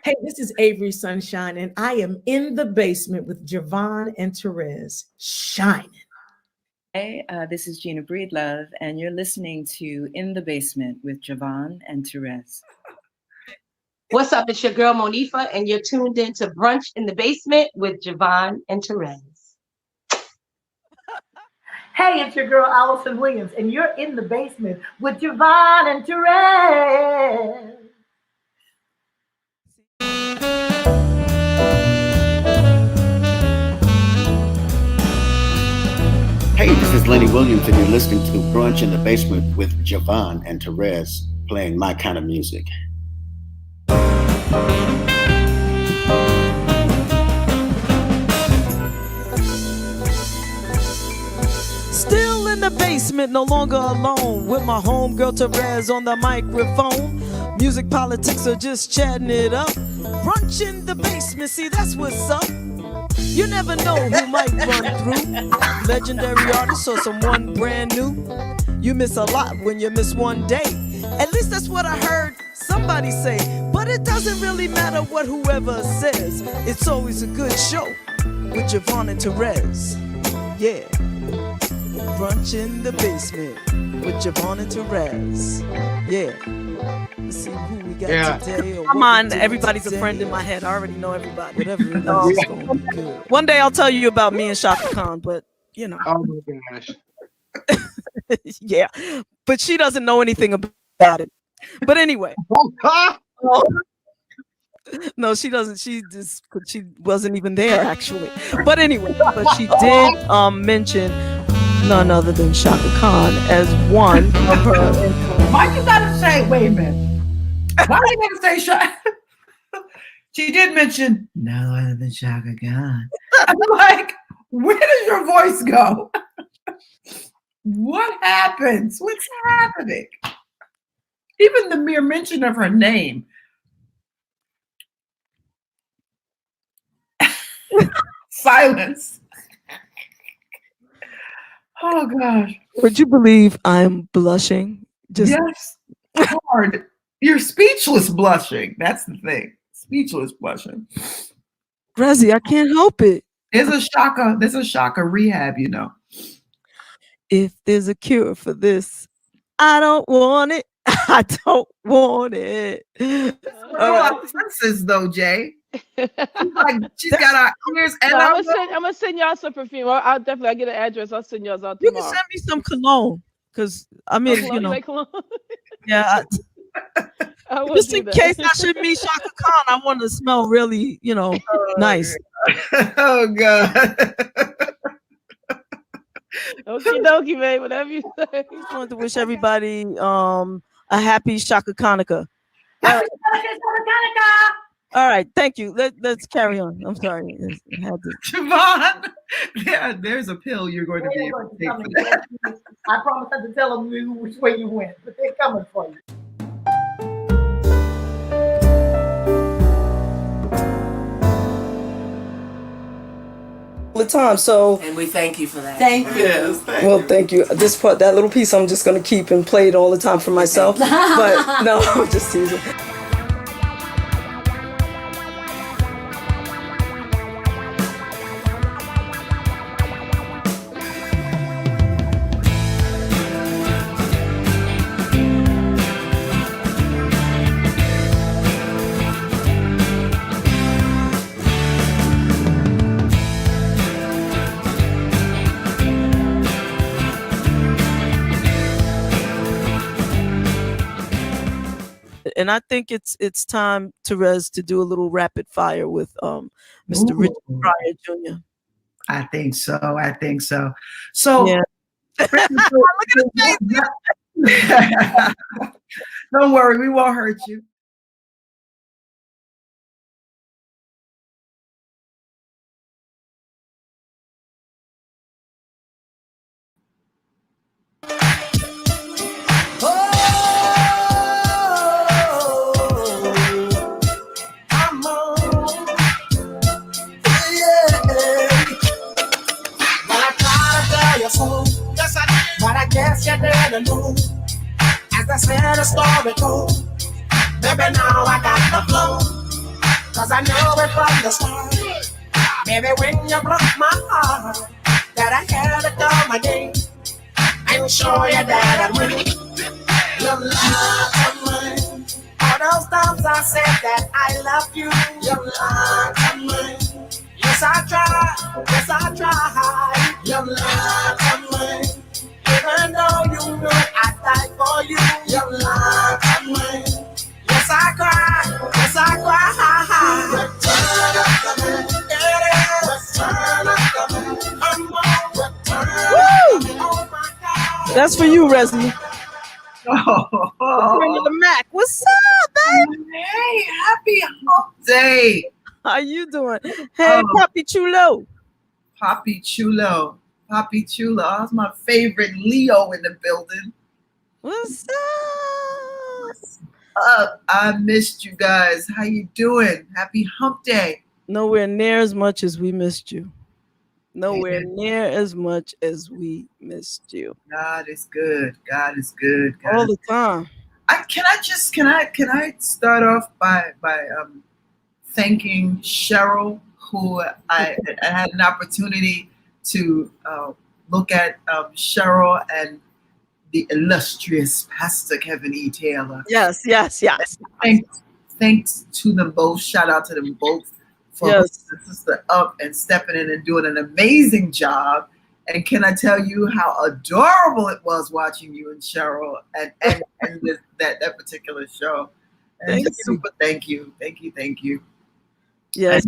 Hey, this is Avery Sunshine, and I am in the basement with JaVonne and Terez, shining. Hey, this is Gina Breedlove, and you're listening to In the Basement with JaVonne and Terez. What's up? It's your girl Monifa, and you're tuned in to Brunch in the Basement with JaVonne and Terez. Hey, it's your girl Allison Williams, and you're in the basement with JaVonne and Terez. Hey, this is Lenny Williams, and you're listening to Brunch in the Basement with JaVonne and Terez, playing my kind of music. Still in the basement, no longer alone, with my homegirl Terez on the microphone. Music, politics, or just chatting it up. Brunch in the basement, see that's what's up. You never know who might run through. Legendary artist or someone brand new. You miss a lot when you miss one day. At least that's what I heard somebody say. But it doesn't really matter what whoever says. It's always a good show with JaVonne and Terez. Yeah. Brunch in the basement with JaVonne and Terez. Yeah. Let's see who we got today. Come on, everybody's a friend in my head. I already know everybody. Whatever it is, it's gonna be good. One day I'll tell you about me and Shaka Khan, but you know. Oh my gosh. Yeah, but she doesn't know anything about it. But anyway. No, she doesn't. She wasn't even there actually. But anyway, but she did mention none other than Shaka Khan as one of her. Why you gotta say? Wait a minute. Why you gotta say Shaka? She did mention no other than Shaka Khan. I'm like, where does your voice go? What happens? What's happening? Even the mere mention of her name. Silence. Oh gosh. Would you believe I'm blushing? Yes. Hard. You're speechless blushing. That's the thing. Speechless blushing. Grazi, I can't help it. There's a Shaka rehab, you know. If there's a cure for this, I don't want it. I don't want it. Our senses though, Jay. She's got our ears and I'm gonna send y'all some perfume. I'll definitely get an address. I'll send y'all out tomorrow. You can send me some cologne, because I mean, you know, yeah. Just in case I should meet Shaka Khan, I want to smell really, you know, nice. Oh God. Okie dokie, babe. Whatever you say. I just wanted to wish everybody a happy Shaka Hanukkah. All right, thank you. Let's carry on. I'm sorry. JaVonne, there's a pill you're going to be able to take for that. I promise not to tell them which way you went, but they're coming for you. The time, so and we thank you for that. Thank you. Yes, thank you. This part, that little piece, I'm just gonna keep and play it all the time for myself. But no, I'm just teasing. And I think it's time, Terez, to do a little rapid fire with Mr. Richard Pryor Jr. I think so. So yeah. Don't worry, we won't hurt you. But I guess you didn't know. As I said, a story told. Baby, now I got the flow. 'cause I know it from the start. Baby, when you broke my heart, that I had to call my name and show you that I'm winning. Your love of mine. All those times I said that I love you. Your love of mine. Yes, I tried. Yes, I tried. Your love of mine. Even though you know I died for you. Your love of mine. Yes, I cry. Yes, I cry. Return of the man. Return of the man. I'm on return. Oh my God. That's for you, Resli. Oh, Return of the Mac. What's up, babe? hey, happy hump day. How you doing? Hey, Papi Chulo. Papi Chulo. Papi Chulo. That's my favorite Leo in the building. What's up? I missed you guys. How you doing? Happy hump day. Nowhere near as much as we missed you. Nowhere near as much as we missed you. God is good. God is good. God all the time. Can I start off by thanking Cheryl, who I had an opportunity to look at Cheryl and the illustrious Pastor Kevin E. Taylor. Yes. Thanks to them both. Shout out to them both for the sister up and stepping in and doing an amazing job. And can I tell you how adorable it was watching you and Cheryl and that particular show? And thank you. Yes.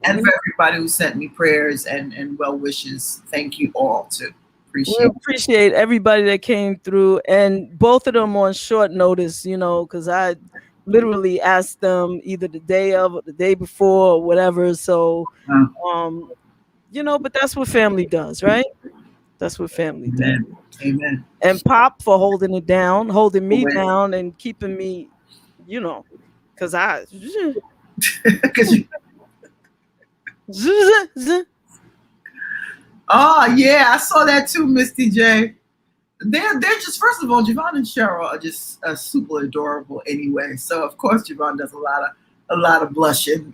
And for everybody who sent me prayers and well wishes, thank you all too. We appreciate everybody that came through, and both of them on short notice, because I literally asked them either the day of or the day before or whatever. So, but that's what family does, right? That's what family does. Amen. And Pop for holding me down and keeping me, because I. Oh yeah, I saw that too, Misty J. They're just, first of all, JaVonne and Cheryl are just super adorable anyway. So of course JaVonne does a lot of blushing,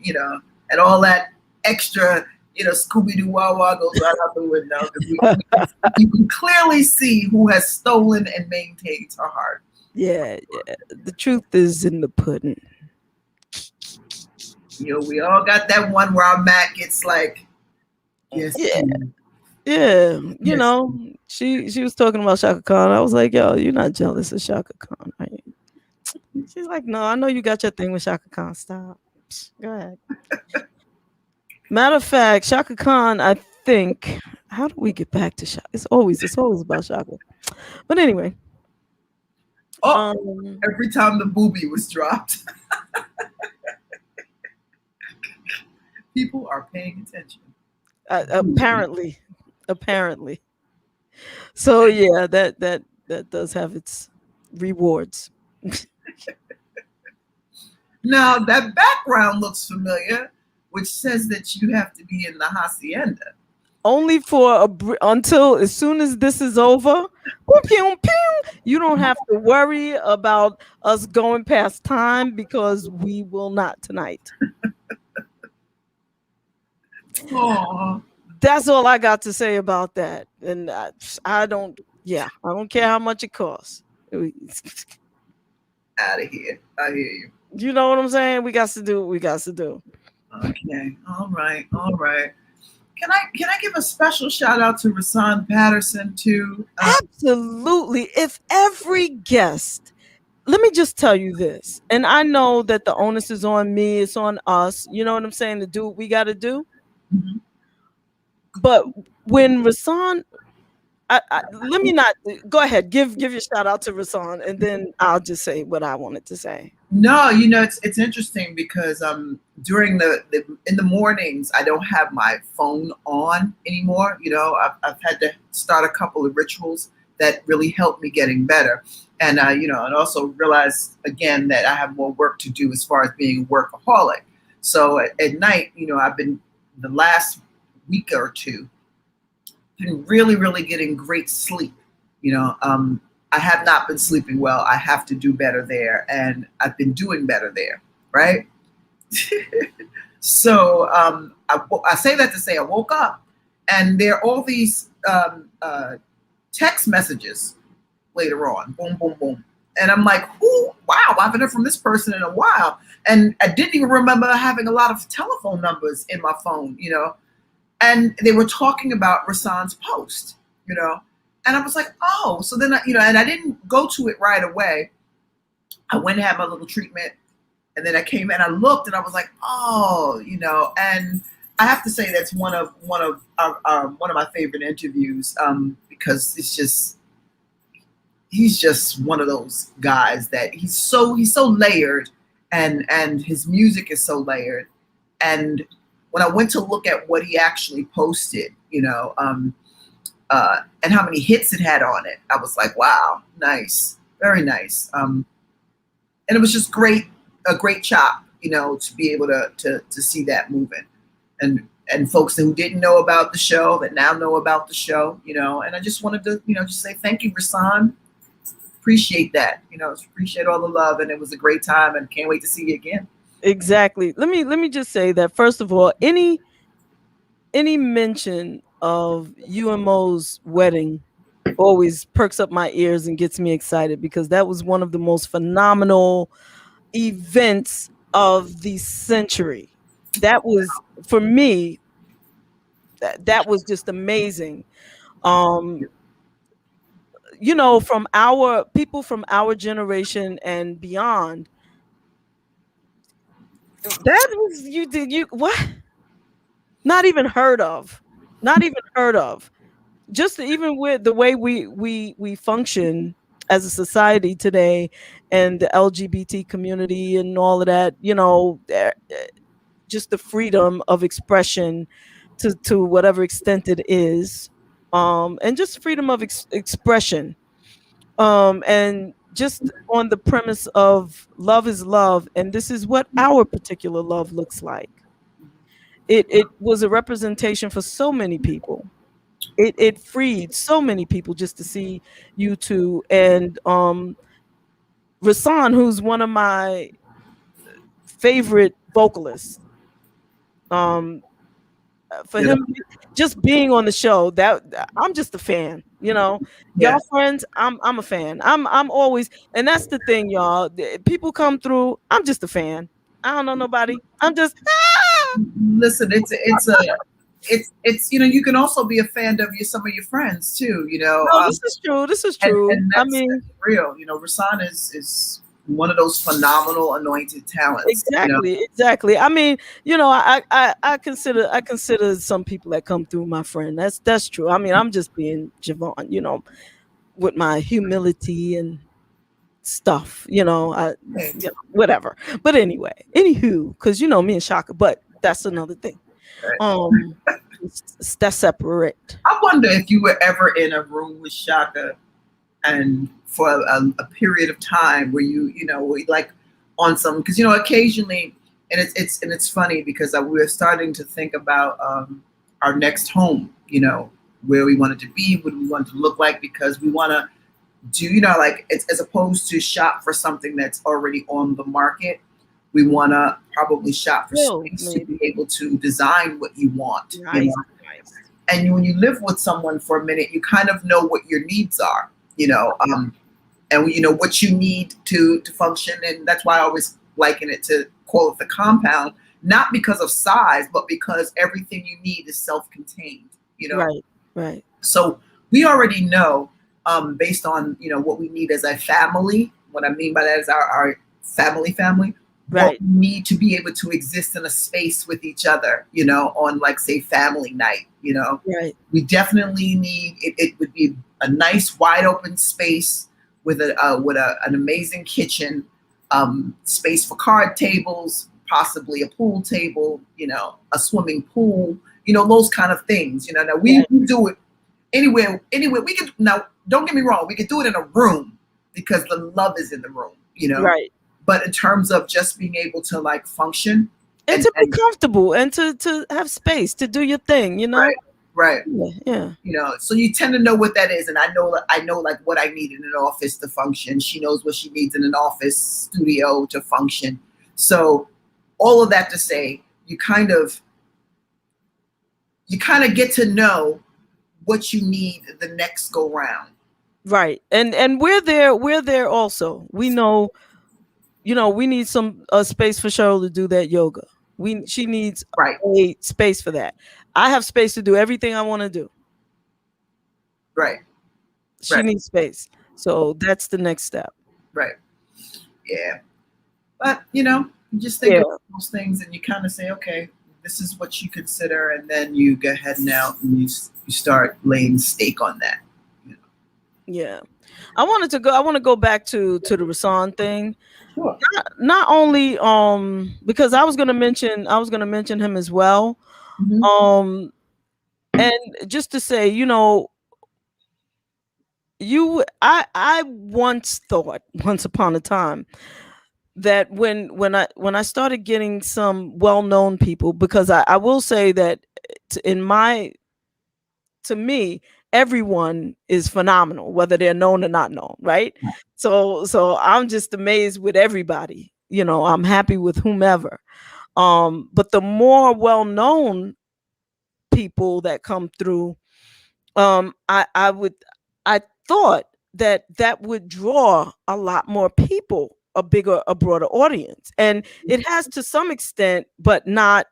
and all that extra, Scooby-Doo wah goes right out the window, because you can clearly see who has stolen and maintained her heart. Yeah. The truth is in the pudding. We all got that one where our Mac gets like, yes. Yeah. She was talking about Shaka Khan. I was like, yo, you're not jealous of Shaka Khan, right? She's like, no, I know you got your thing with Shaka Khan. Stop. Go ahead. Matter of fact, Shaka Khan, I think, how do we get back to Shaka? It's always about Shaka. But anyway. Every time the boobie was dropped. People are paying attention. Apparently. So yeah, that does have its rewards. Now that background looks familiar, which says that you have to be in the hacienda. Only for until as soon as this is over, you don't have to worry about us going past time, because we will not tonight. Aww. That's all I got to say about that. And I don't care how much it costs. Out of here. I hear you. You know what I'm saying? We got to do what we got to do. Okay. All right. Can I give a special shout out to Rasan Patterson too? Absolutely. If every guest, let me just tell you this, and I know that the onus is on me, it's on us, you know what I'm saying, to do what we got to do. Mm-hmm. But when Rasan, let me not go ahead, give your shout out to Rasan, and then I'll just say what I wanted to say. No, it's interesting because during in the mornings I don't have my phone on anymore. I've had to start a couple of rituals that really help me getting better, and and also realize again that I have more work to do as far as being a workaholic. So at night, I've been the last week or two been really getting great sleep. I have not been sleeping well. I have to do better there, and I've been doing better there, right? So I say that to say I woke up and there are all these text messages later on. Boom, boom, boom. And I'm like, "Ooh, wow, I haven't heard from this person in a while." And I didn't even remember having a lot of telephone numbers in my phone, you know. And they were talking about Rasan's post, you know. And I was like, oh, so then, and I didn't go to it right away. I went and had my little treatment. And then I came and I looked and I was like, oh, you know. And I have to say that's one of my favorite interviews because he's just one of those guys that he's so layered and his music is so layered. And when I went to look at what he actually posted, you know, and how many hits it had on it, I was like, wow, nice, very nice. And it was just a great chop, you know, to be able to see that moving. And folks who didn't know about the show that now know about the show, you know, and I just wanted to, you know, just say thank you, Rasan. Appreciate that, you know, appreciate all the love, and it was a great time and can't wait to see you again. Exactly. Let me just say that first of all, any mention of Oumos Wedding always perks up my ears and gets me excited because that was one of the most phenomenal events of the century. That was, for me, that was just amazing. You know, from our people from our generation and beyond, that was you what? Not even heard of. Not even heard of. Just even with the way we function as a society today and the LGBT community and all of that, you know, just the freedom of expression to whatever extent it is, and just freedom of expression, and just on the premise of love is love, and this is what our particular love looks like. It was a representation for so many people. It freed so many people just to see you two. And Rasan, who's one of my favorite vocalists, for him just being on the show, that I'm just a fan, you know. Y'all friends, I'm a fan. I'm always, and that's the thing, y'all. People come through, I'm just a fan. I don't know nobody. I'm just listen, it's you know, you can also be a fan of some of your friends too, you know. No, this is true. This is true. And I mean, that's real. You know, Rasan is one of those phenomenal anointed talents. Exactly, you know? exactly. I mean, you know, I consider some people that come through my friend. That's true. I mean, I'm just being JaVonne, you know, with my humility and stuff, you know, you know, whatever. But anyway, anywho, because you know me and Shaka, but that's another thing. That's separate. I wonder if you were ever in a room with Shaka and for a period of time where you know, like on some, because you know, occasionally, and it's funny because we're starting to think about our next home, you know, where we wanted to be, what we wanted to look like, because we want to do, you know, like it's, as opposed to shop for something that's already on the market, we want to probably shop for space to be able to design what you want. Nice, you know? nice. And when you live with someone for a minute, you kind of know what your needs are, you know, and you know what you need to function. And that's why I always liken it to call it the compound, not because of size, but because everything you need is self-contained, you know. Right, right. So we already know, based on, you know, what we need as a family. What I mean by that is our family. Right. What we need to be able to exist in a space with each other, you know, on like say family night, you know. Right. We definitely need it would be a nice wide open space with an amazing kitchen, space for card tables, possibly a pool table, you know, a swimming pool, you know, those kind of things. You know, now we do it anywhere we could. Now, don't get me wrong, we could do it in a room because the love is in the room, you know. Right. But in terms of just being able to like function and to be comfortable and to have space to do your thing, you know. Right. Yeah. You know, so you tend to know what that is, and I know like what I need in an office to function. She knows what she needs in an office studio to function. So all of that to say, you kind of get to know what you need the next go round. Right. And we're there also. We know, we need a space for Cheryl to do that yoga. She needs a space for that. I have space to do everything I want to do. Right. She needs space. So that's the next step. Right. Yeah. But, you just think of those things and you kind of say, okay, this is what you consider. And then you go ahead and out and you start laying stake on that. Yeah. I want to go back to the Rasan thing. Sure. Not only because I was gonna mention him as well. Mm-hmm. And just to say, I once thought, once upon a time, that when I started getting some well-known people, because I will say that to me, everyone is phenomenal, whether they're known or not known, right? So I'm just amazed with everybody. I'm happy with whomever. But the more well-known people that come through, I thought that would draw a lot more people, a broader audience. And it has to some extent, but not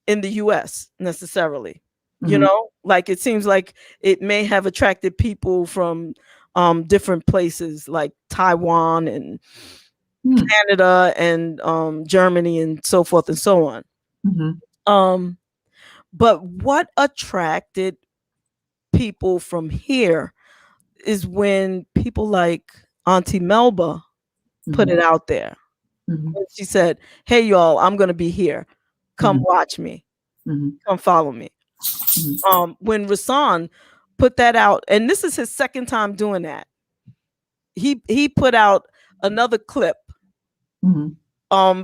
in the US necessarily. Like it seems like it may have attracted people from different places like Taiwan and Canada and Germany and so forth and so on. Mm-hmm. But what attracted people from here is when people like Auntie Melba put it out there. She said, "Hey y'all, I'm gonna be here. Come watch me. Come follow me." When Rasan put that out, and this is his second time doing that, he put out another clip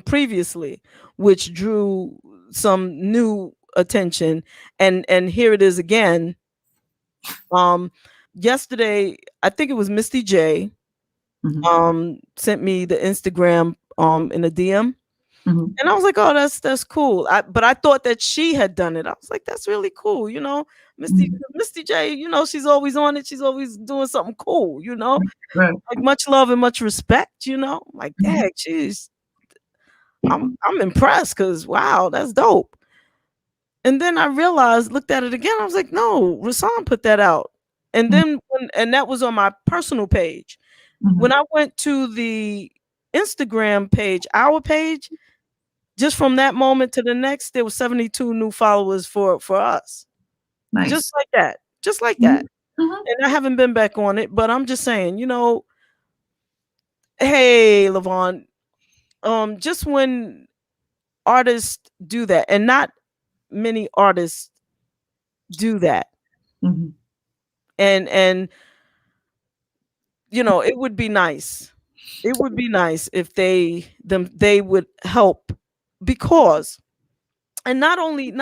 previously, which drew some new attention, and here it is again. Yesterday, I think it was Misty J sent me the Instagram in a DM. And I was like, oh, that's cool. But I thought that she had done it. I was like, that's really cool. Misty J, she's always on it. She's always doing something cool, Right. like much love and much respect, like, dang, I'm impressed because wow, that's dope. And then I looked at it again. I was like, no, Rasan put that out. And then and that was on my personal page. When I went to the Instagram page, our page, just from that moment to the next, there were 72 new followers for us. Nice. Just like that. And I haven't been back on it, but I'm just saying, hey, LaVonne, just when artists do that, and not many artists do that. And it would be nice. It would be nice if they would help, because, and not only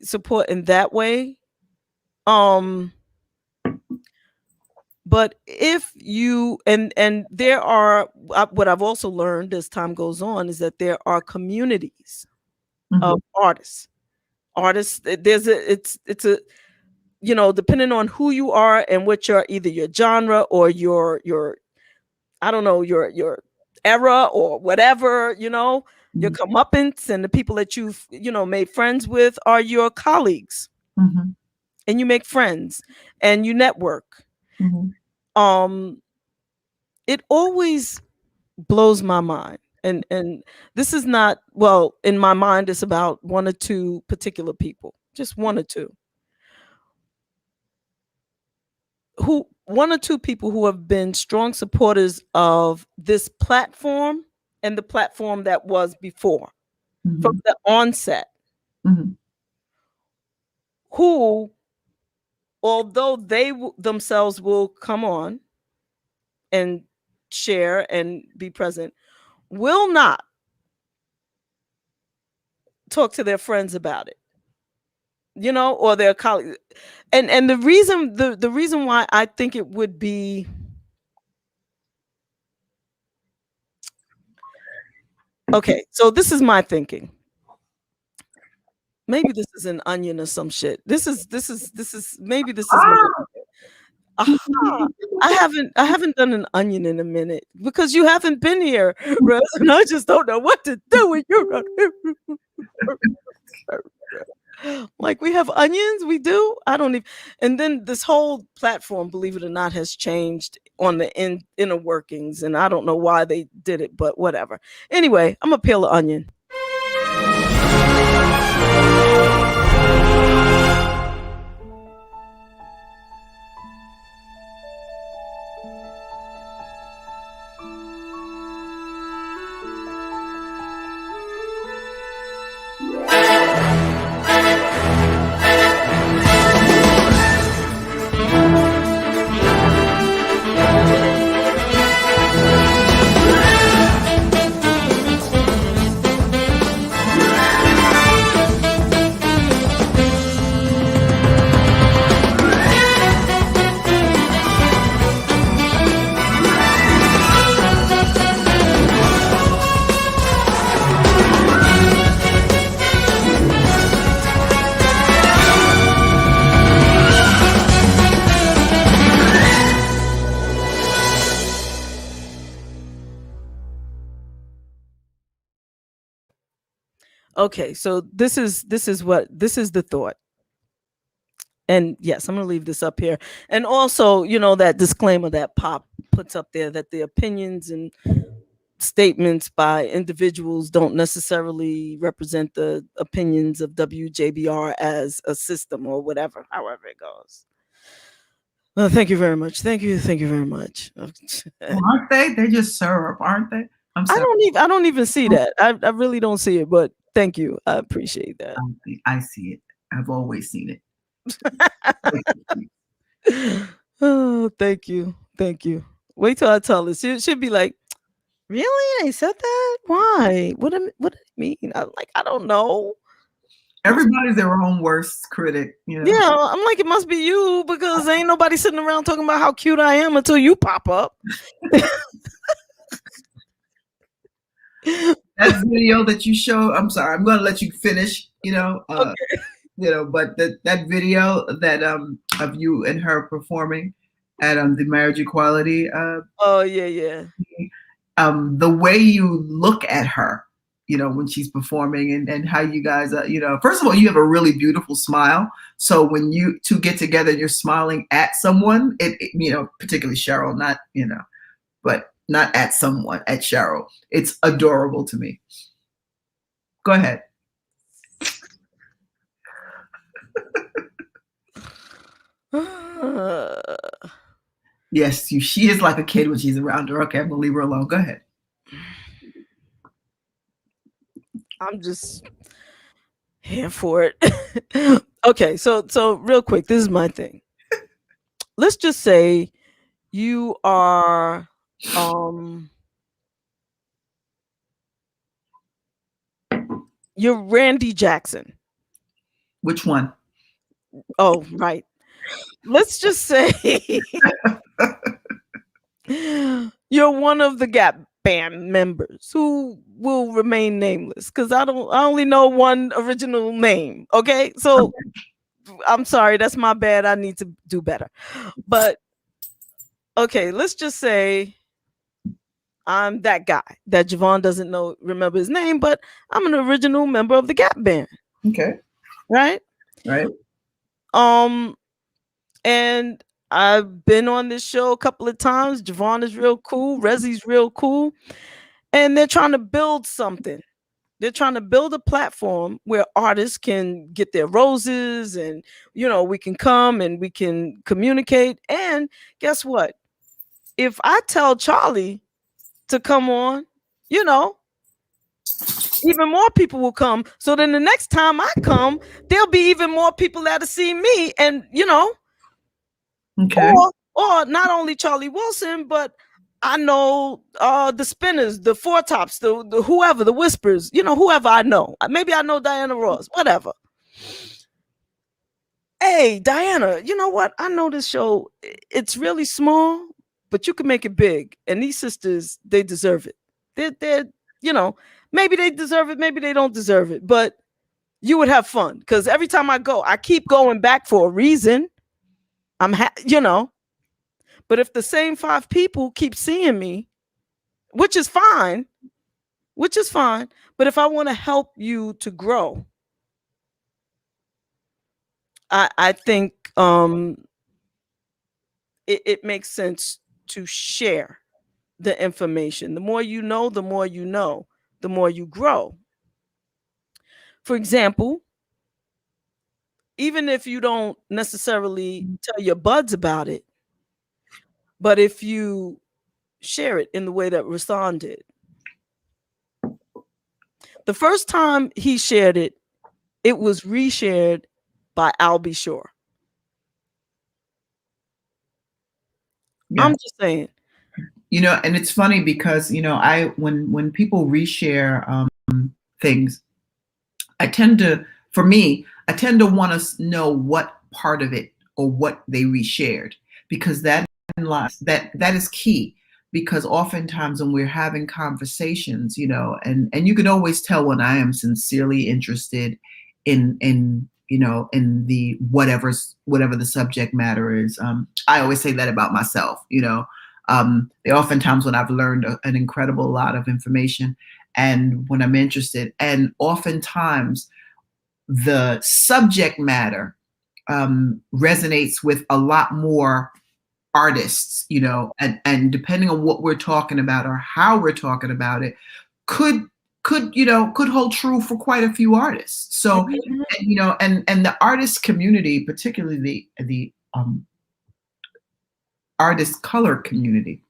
support in that way, but if you and there are, what I've also learned as time goes on is that there are communities of artists. It's a depending on who you are and what either your genre or your I don't know, your era or whatever, your comeuppance, and the people that you've made friends with are your colleagues. And you make friends and you network. It always blows my mind, and this is not, well, in my mind it's about one or two particular people, just one or two people who have been strong supporters of this platform and the platform that was before, from the onset, who, although they themselves will come on and share and be present, will not talk to their friends about it, or their colleagues. And the reason why I think it would be Okay, so this is my thinking. Maybe this is an onion or some shit. This is maybe this is my aha. I haven't done an onion in a minute because you haven't been here, Rez, and I just don't know what to do when you're not here. Like, we have onions, we do. I don't even. And then this whole platform, believe it or not, has changed on the inner workings, and I don't know why they did it, but whatever. Anyway, I'm gonna peel the onion. Okay, so this is the thought. And yes, I'm going to leave this up here. And also, that disclaimer that Pop puts up there, that the opinions and statements by individuals don't necessarily represent the opinions of WJBR as a system or whatever, however it goes. Well, thank you very much. Thank you very much. Aren't they? They just syrup, aren't they? I'm sorry. I don't even see that. I really don't see it, but thank you. I appreciate that. I see it. I've always seen it. Oh, thank you. Wait till I tell her. She'll be like, really? They said that? Why? What did it mean? I don't know. Everybody's their own worst critic, Yeah, I'm like, it must be you because ain't nobody sitting around talking about how cute I am until you pop up. That video that you show, I'm sorry, I'm gonna let you finish, Okay. But that video that of you and her performing at the marriage equality oh yeah. The way you look at her, when she's performing and how you guys first of all, you have a really beautiful smile. So when you two get together and you're smiling at someone, it particularly Cheryl, not but not at someone, at Cheryl. It's adorable to me. Go ahead. Yes, she is like a kid when she's around her. Okay, I'm gonna leave her alone. Go ahead. I'm just here for it. Okay, so real quick, this is my thing. Let's just say you are you're Randy Jackson. Which one? Oh, right. Let's just say you're one of the Gap Band members who will remain nameless because I only know one original name. Okay, so I'm sorry, that's my bad. I need to do better. But okay, let's just say I'm that guy that JaVonne doesn't remember his name, but I'm an original member of the Gap Band. Okay. Right. And I've been on this show a couple of times. JaVonne is real cool. Rezi's real cool. And they're trying to build something. They're trying to build a platform where artists can get their roses and, we can come and we can communicate. And guess what? If I tell Charlie to come on, even more people will come. So then the next time I come, there'll be even more people that'll see me. And, okay. Or not only Charlie Wilson, but I know the Spinners, the Four Tops, the whoever, the Whispers, whoever I know. Maybe I know Diana Ross, whatever. Hey, Diana, you know what? I know this show, it's really small, but you can make it big. And these sisters, they deserve it. They're maybe they deserve it, maybe they don't deserve it, but you would have fun because every time I go, I keep going back for a reason. You know, but if the same 5 people keep seeing me, which is fine, but if I want to help you to grow, I think it makes sense to share the information. The more you know, the more you know, the more you grow. For example, even if you don't necessarily tell your buds about it, but if you share it in the way that Rasan did. The first time he shared it, it was reshared by Albie Shore. Yeah. I'm just saying. You know, and it's funny because, you know, when people reshare things, I tend to want to know what part of it or what they reshared, because that is key. Because oftentimes when we're having conversations, you know, and you can always tell when I am sincerely interested in you know, in the whatever the subject matter is. I always say that about myself, you know. There are often times when I've learned an incredible lot of information, and when I'm interested, and oftentimes the subject matter resonates with a lot more artists, you know, and depending on what we're talking about or how we're talking about it, could hold true for quite a few artists. So, and, you know, and the artist community, particularly the artist color community,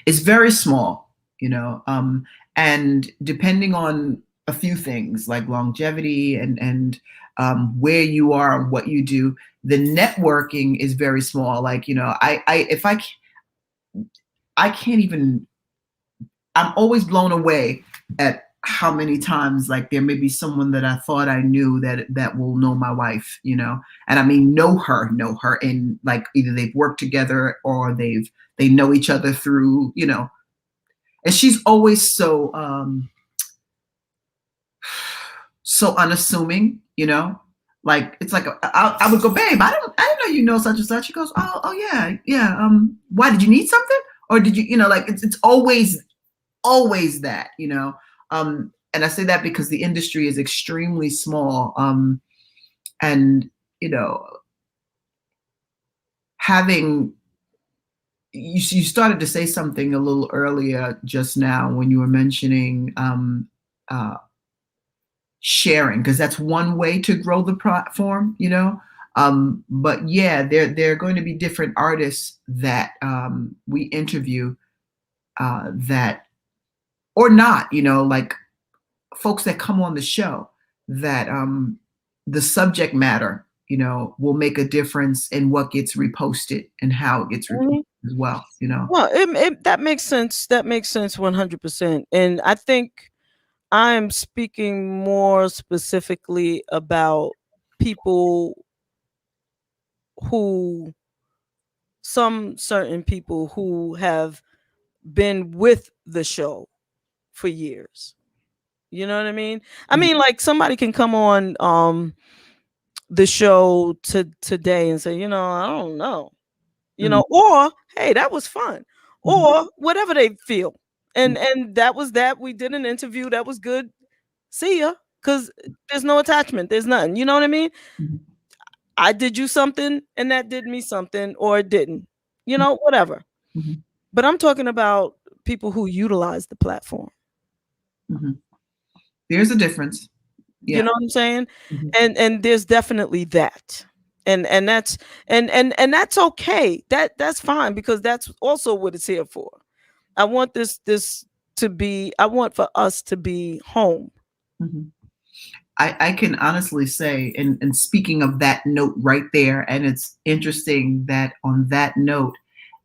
is very small, you know, and depending on a few things like longevity and where you are and what you do, the networking is very small. Like, you know, I can't even, I'm always blown away at how many times, like, there may be someone that I thought I knew that will know my wife, you know, and I mean, know her in, like, either they've worked together or they know each other through, you know, and she's always so unassuming, you know, like, it's like, I would go, babe, I didn't know you know such and such. She goes, oh yeah. Why, did you need something? Or did you, you know, like, it's always that, you know. And I say that because the industry is extremely small. And, you know, you started to say something a little earlier just now when you were mentioning sharing, because that's one way to grow the platform, you know. But yeah, there are going to be different artists that we interview that, or not, you know, like folks that come on the show that the subject matter, you know, will make a difference in what gets reposted and how it gets reposted as well, you know. Well, that makes sense. That makes sense 100%. And I think I'm speaking more specifically about people certain people who have been with the show for years. You know what I mean? I mean, like, somebody can come on the show today and say, you know, I don't know, you know, or hey, that was fun, or whatever they feel. And that was that. We did an interview, that was good. See ya, because there's no attachment, there's nothing. You know what I mean? I did you something and that did me something, or it didn't, you know, whatever. But I'm talking about people who utilize the platform. There's a difference. Yeah. You know what I'm saying? And there's definitely that. And that's and that's okay. That's fine, because that's also what it's here for. I want this to be, I want for us to be home. I can honestly say, and speaking of that note right there, and it's interesting that on that note,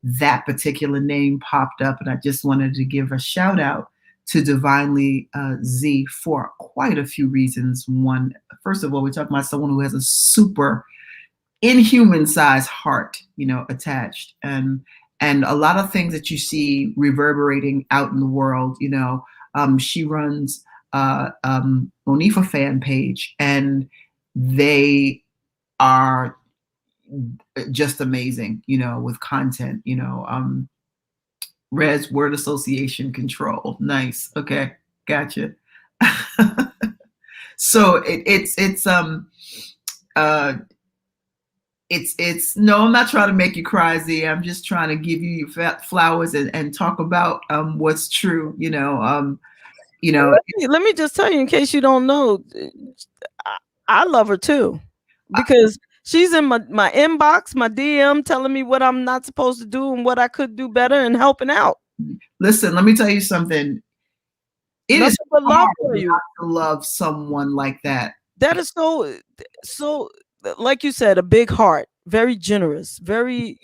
that particular name popped up, and I just wanted to give a shout out to Divinely Z for quite a few reasons. One, first of all, we're talking about someone who has a super inhuman size heart, you know, attached, and and a lot of things that you see reverberating out in the world. She runs Monifa fan page, and they are just amazing, with content, Rez, word association control. Nice. Okay. Gotcha. So it's no, I'm not trying to make you cry, Z. I'm just trying to give you your flowers and talk about what's true, Let me just tell you, in case you don't know, I love her too, because she's in my inbox, my DM, telling me what I'm not supposed to do and what I could do better and helping out. Listen, let me tell you something. It is but love for hard you not to love someone like that. That is so, like you said, a big heart, very generous, very,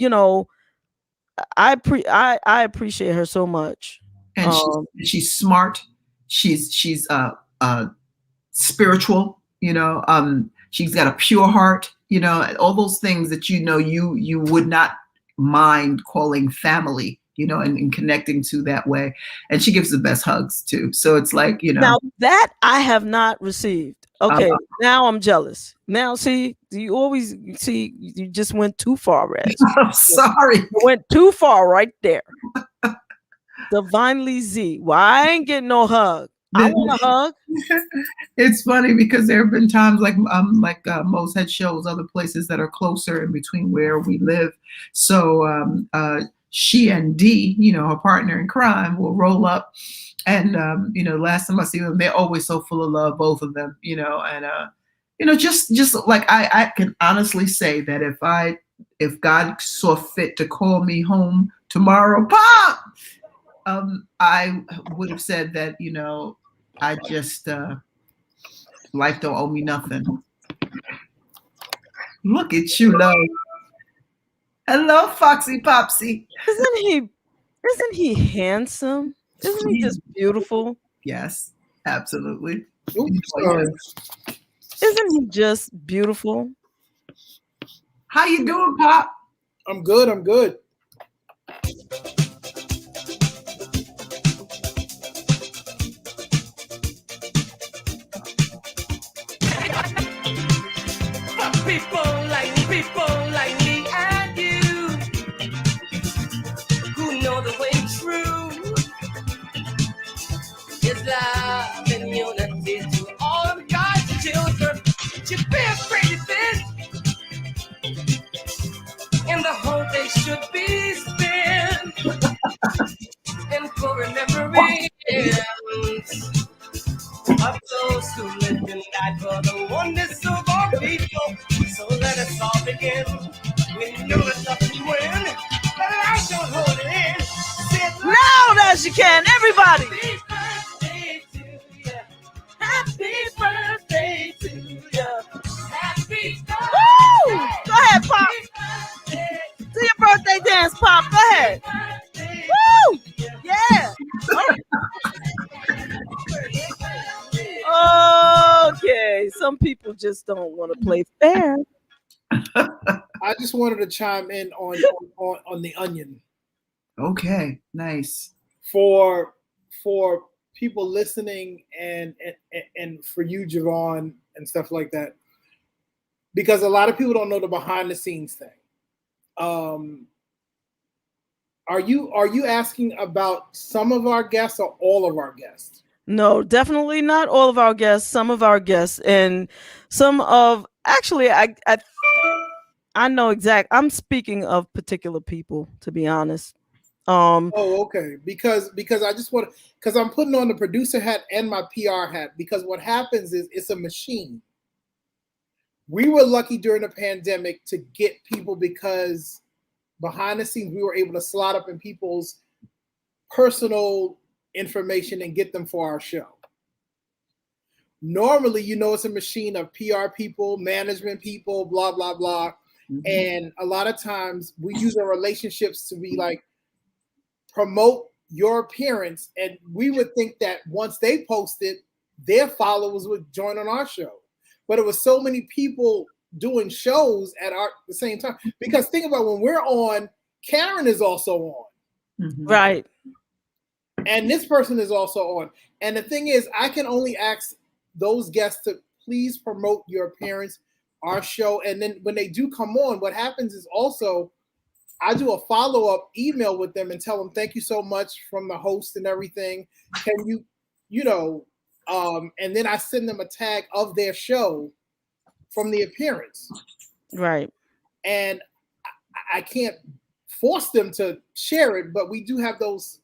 I appreciate her so much. And she's smart. She's spiritual. She's got a pure heart. All those things that you would not mind calling family. And connecting to that way. And she gives the best hugs too. So it's like, Now that I have not received. Okay, now I'm jealous. Now see, you just went too far, Reg. I'm sorry. You went too far right there. Divinely Z. Well, I ain't getting no hug. I want a hug. It's funny because there have been times like Mo's had shows other places that are closer in between where we live. So she and D, her partner in crime, will roll up. And, last time I see them, they're always so full of love, both of them, and, just like I can honestly say that if God saw fit to call me home tomorrow, Pop, I would have said that, I just, life don't owe me nothing. Look at you, love. Hello, Foxy Popsy. Isn't he handsome? Isn't he just beautiful? Yes, absolutely. Isn't he just beautiful? How you doing, Pop? I'm good. People like me and you, who know the way true is love and unity to all of God's children. You be afraid of it, and the whole day should be spent and for remembering of those who lived and died for the oneness of our people. So let us all begin. We know that nothing win, but I don't hold it in. Loud as you can, everybody. Happy birthday to you. Happy birthday. Woo! Go ahead, Pop. Do your birthday dance, Pop. Go ahead. Woo! Yeah. Okay. Some people just don't want to play fair. I just wanted to chime in on the Onion. Okay, nice. For people listening and for you, JaVonne, and stuff like that, because a lot of people don't know the behind the scenes thing. Are you asking about some of our guests or all of our guests? No, definitely not all of our guests. Some of our guests, and some of actually, I know exact. I'm speaking of particular people, to be honest. Okay. Because I just want to, because I'm putting on the producer hat and my PR hat, because what happens is it's a machine. We were lucky during the pandemic to get people because behind the scenes we were able to slot up in people's personal information and get them for our show. Normally, it's a machine of PR people, management people, blah, blah, blah. Mm-hmm. And a lot of times we use our relationships to be like, promote your appearance. And we would think that once they posted, their followers would join on our show. But it was so many people doing shows at the same time. Because think about when we're on, Karen is also on. Right. And this person is also on. And the thing is, I can only ask those guests to please promote your appearance, our show. And then when they do come on, what happens is also I do a follow-up email with them and tell them, thank you so much from the host and everything. Can you, and then I send them a tag of their show from the appearance. Right. And I can't force them to share it, but we do have those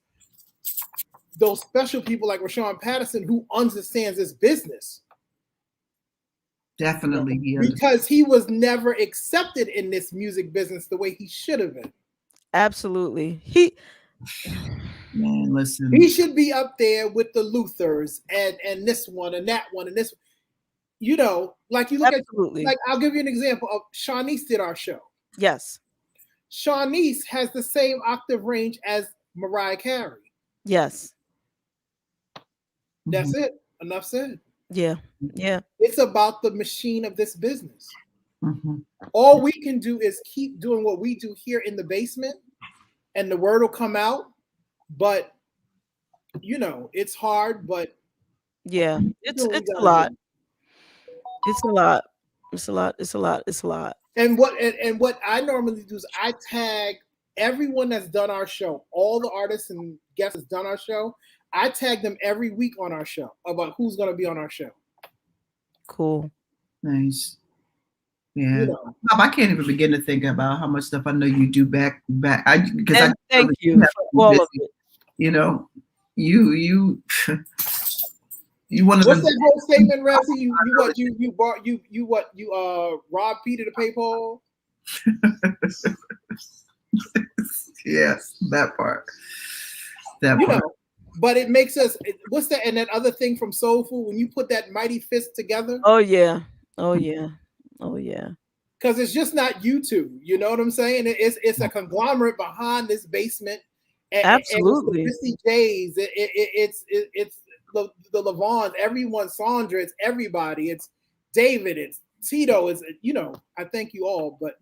special people like Rashawn Patterson who understands this business. Definitely. Because he was never accepted in this music business the way he should have been. Absolutely. Man, listen. He should be up there with the Luthers and this one and that one and this. Like you look Absolutely. at, like I'll give you an example of Shanice did our show. Yes. Shanice has the same octave range as Mariah Carey. Yes. That's it. Enough said. Yeah. Yeah. It's about the machine of this business. All we can do is keep doing what we do here in the basement, and the word will come out. But it's hard. But yeah, it's a lot. It's a lot. It's a lot. It's a lot. It's a lot. And what I normally do is I tag everyone that's done our show, all the artists and guests that's done our show. I tag them every week on our show about who's going to be on our show. Cool. Nice. Yeah. I can't even begin to think about how much stuff I know you do back. Because thank you for all of it. You one of What's them. that whole statement, Razzie? You robbed Peter to pay Paul? Yes, that part. That part. But it makes us. What's that? And that other thing from Soul Food when you put that mighty fist together. Oh yeah. Oh yeah. Oh yeah. Because it's just not you two. You know what I'm saying? It's a conglomerate behind this basement. Absolutely. And it's the J's. It's the Lavons. Everyone. Sandra. It's everybody. It's David. It's Tito. It's I thank you all, but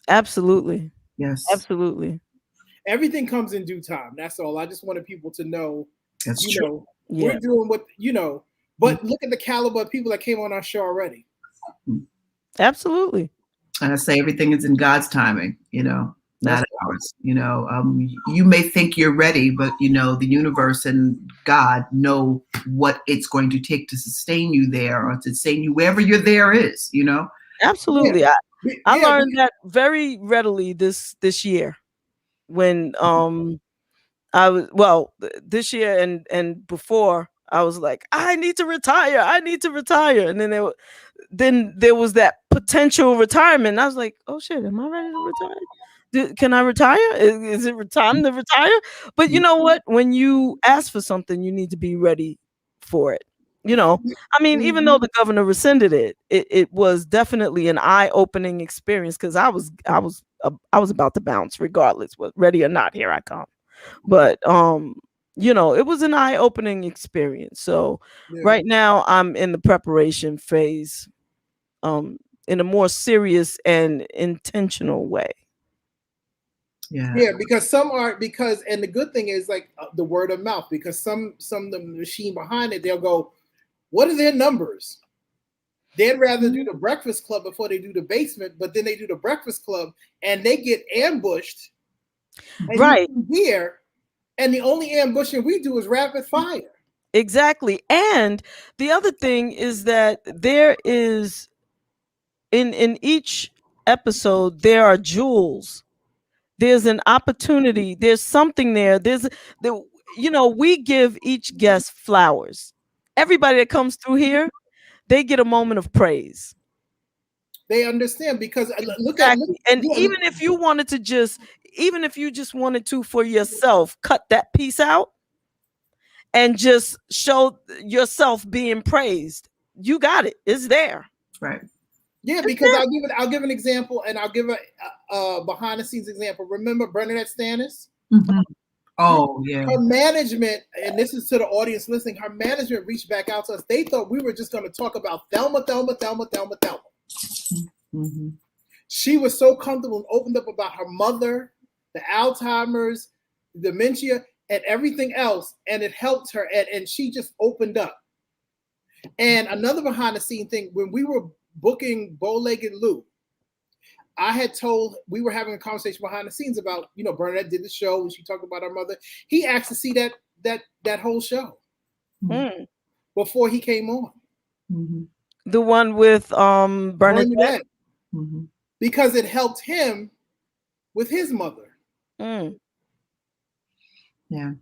Absolutely. Yes. Absolutely. Everything comes in due time. That's all. I just wanted people to know. That's true. We're doing what But look at the caliber of people that came on our show already. Absolutely. And I say everything is in God's timing, not ours. You may think you're ready, but the universe and God know what it's going to take to sustain you there or to sustain you wherever your there is, Absolutely. Yeah. I learned that very readily this year when I was this year and before I was like, I need to retire. And then there was that potential retirement. And I was like, oh shit, am I ready to retire? Can I retire? Is it time to retire? But you know what? When you ask for something, you need to be ready for it. I mean, even though the governor rescinded it, it was definitely an eye-opening experience because I was about to bounce regardless, ready or not, here I come. But it was an eye-opening experience. So right now I'm in the preparation phase, in a more serious and intentional way. Yeah, because and the good thing is like the word of mouth, because some of the machine behind it, they'll go, what are their numbers? They'd rather do the Breakfast Club before they do the basement, but then they do the Breakfast Club and they get ambushed. Right here, and the only ambushing we do is rapid fire. Exactly. And the other thing is that there is in each episode there are jewels. There's an opportunity. There's something there. We give each guest flowers. Everybody that comes through here, they get a moment of praise. They understand because even if you just wanted to for yourself, cut that piece out and just show yourself being praised. You got it. It's there. Right. Yeah, because I'll give an example, and I'll give a behind the scenes example. Remember Bernadette Stannis? Mm-hmm. Oh, yeah. Her management, and this is to the audience listening, her management reached back out to us. They thought we were just going to talk about Thelma. Mm-hmm. She was so comfortable and opened up about her mother, the Alzheimer's, dementia, and everything else, and it helped her, and she just opened up. And another behind the scene thing, when we were booking Bow-Legged Lou, we were having a conversation behind the scenes about, Bernadette did the show and she talked about her mother. He asked to see that whole show before he came on. Mm-hmm. The one with Bernadette. Mm-hmm. Because it helped him with his mother. Yeah.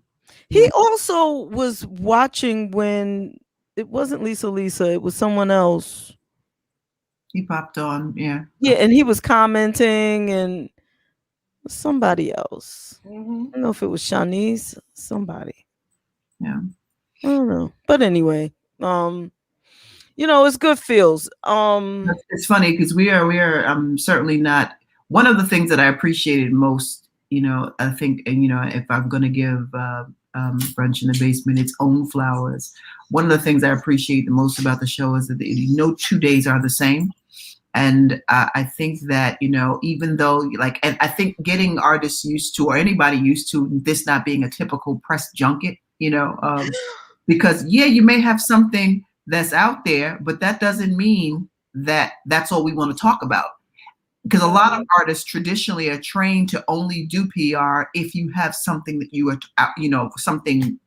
He also was watching when it wasn't Lisa, it was someone else. He popped on, yeah. Yeah, and he was commenting and somebody else. I don't know if it was Shanice, somebody. Yeah. I don't know. But anyway, it's good feels. It's funny because we are certainly not, one of the things that I appreciated most, I think, and if I'm going to give Brunch in the Basement its own flowers, one of the things I appreciate the most about the show is that no 2 days are the same. And I think that, even though and I think getting artists used to, or anybody used to, this not being a typical press junket, because you may have something that's out there, but that doesn't mean that that's all we want to talk about. Because a lot of artists traditionally are trained to only do PR if you have something that you are, something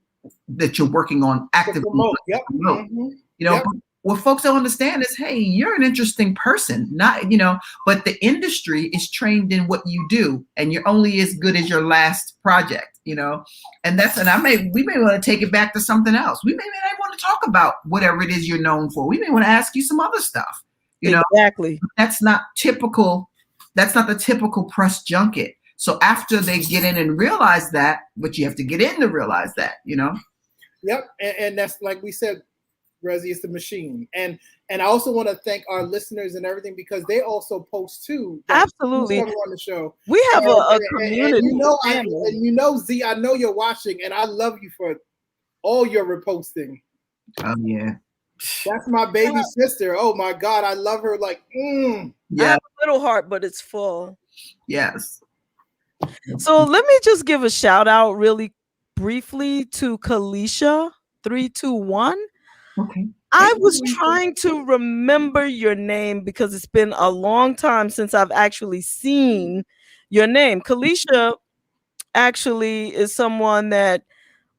that you're working on actively. But what folks don't understand is, hey, you're an interesting person, not, but the industry is trained in what you do, and you're only as good as your last project, and we may want to take it back to something else. We may not want to talk about whatever it is you're known for. We may want to ask you some other stuff. Exactly. That's not typical. That's not the typical press junket. So after they get in and realize that, but you have to get in to realize that, Yep. And that's, like we said, Resi, it's the machine. And I also want to thank our listeners and everything, because they also post too. Absolutely. On the show. We have a community. And Z, I know you're watching, and I love you for all your reposting. Oh yeah. That's my baby sister. Oh my God, I love her. Like, I have a little heart, but it's full. Yes. So let me just give a shout out really briefly to Kalisha 321. Okay. I was trying to remember your name because it's been a long time since I've actually seen your name. Kalisha actually is someone that,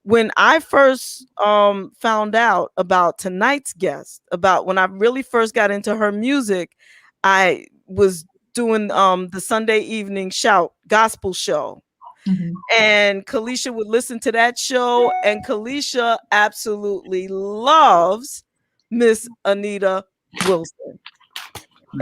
when I first found out about tonight's guest, about when I really first got into her music, I was doing the Sunday evening Shout gospel show. Mm-hmm. And Kalisha would listen to that show, and Kalisha absolutely loves Miss Anita Wilson.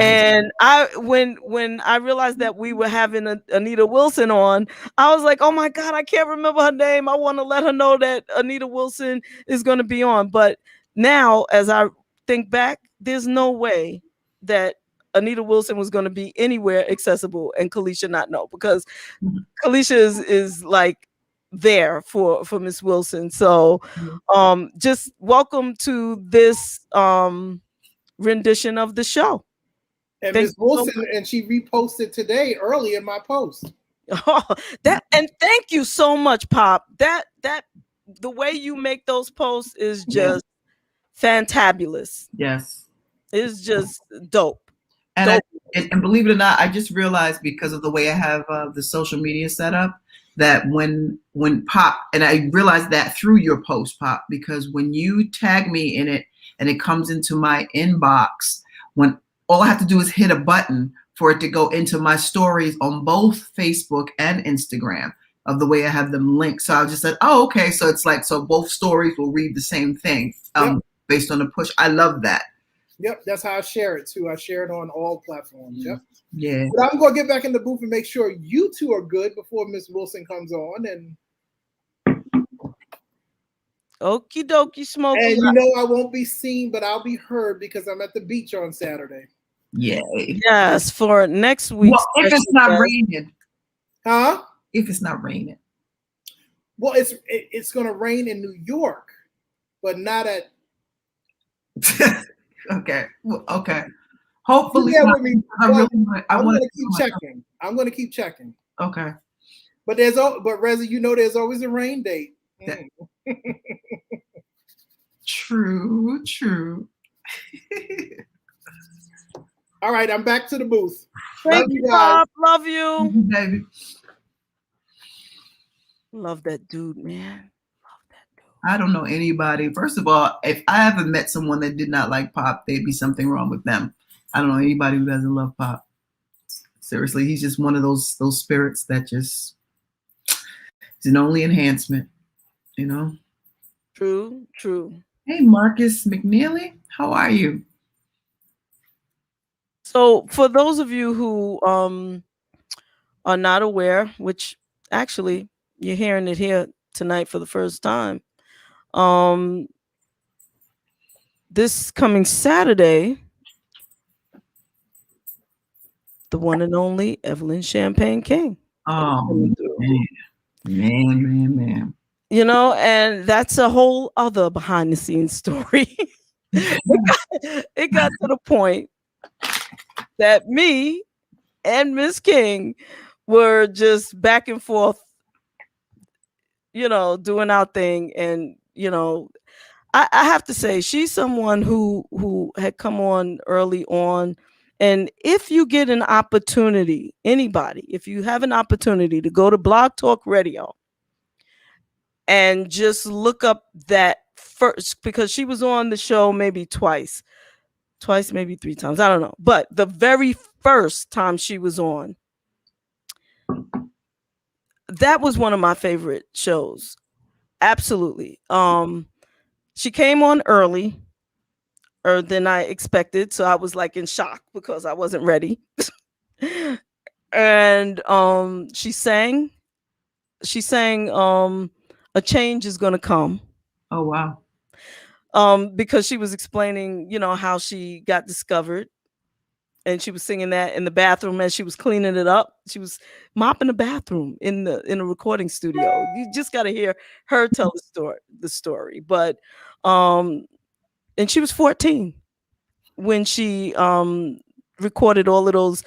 And when I realized that we were having Anita Wilson on, I was like, oh my God, I can't remember her name. I want to let her know that Anita Wilson is going to be on. But now, as I think back, there's no way that Anita Wilson was going to be anywhere accessible and Kalisha not know, because Kalisha is like there for Miss Wilson. So just welcome to this rendition of the show. And Miss Wilson, and she reposted today early in my post. And thank you so much, Pop. That the way you make those posts is just fantabulous. Yes, it's just dope. And and believe it or not, I just realized, because of the way I have the social media set up, that when Pop, and I realized that through your post, Pop, because when you tag me in it and it comes into my inbox, when all I have to do is hit a button for it to go into my stories on both Facebook and Instagram, of the way I have them linked. So I just said, oh, okay. So it's like, so both stories will read the same thing based on the push. I love that. Yep, that's how I share it too. I share it on all platforms. Yep. Yeah. But I'm going to get back in the booth and make sure you two are good before Miss Wilson comes on. And okie dokie, Smoke. And I won't be seen, but I'll be heard, because I'm at the beach on Saturday. Yeah. Yes, for next week. Well, if it's not raining. Huh? If it's not raining. Well, it's going to rain in New York, but not at. Okay. Well, okay. Hopefully. I'm going to keep checking. I'm going to keep checking. Okay. But Reza, you know, there's always a rain date. True, true. All right, I'm back to the booth. Thank you, Bob. Love you. Baby. Love that dude, man. I don't know anybody. First of all, if I ever met someone that did not like pop, there'd be something wrong with them. I don't know anybody who doesn't love pop. Seriously, he's just one of those spirits that just is an only enhancement, you know? True, true. Hey, Marcus McNeely, how are you? So for those of you who are not aware, which actually you're hearing it here tonight for the first time, this coming Saturday, the one and only Evelyn Champagne King. Oh, man. You know, and that's a whole other behind the scenes story. It got to the point that me and Miss King were just back and forth, you know, doing our thing. And, you know, I have to say, she's someone who had come on early on. And if you get an opportunity, anybody, if you have an opportunity to go to Blog Talk Radio and just look up that first, because she was on the show maybe twice, maybe 3 times, I don't know. But the very first time she was on, that was one of my favorite shows. Absolutely. She came on early than I expected, so I was like in shock because I wasn't ready. And she sang A Change Is Gonna Come. Oh wow. Because she was explaining, you know, how she got discovered, and she was singing that in the bathroom as she was cleaning it up. She was mopping the bathroom in the recording studio. You just got to hear her tell the story. But and she was 14 when she recorded all of those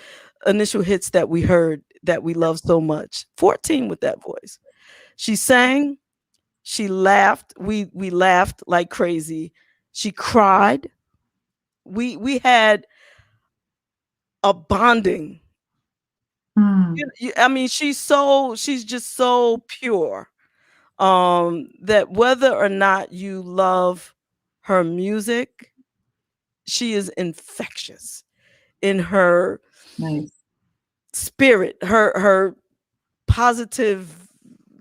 initial hits that we heard that we love so much. 14 with that voice. She sang, she laughed. We laughed like crazy. She cried. We had a bonding. I mean, she's just so pure. That whether or not you love her music, she is infectious in her spirit, her positive,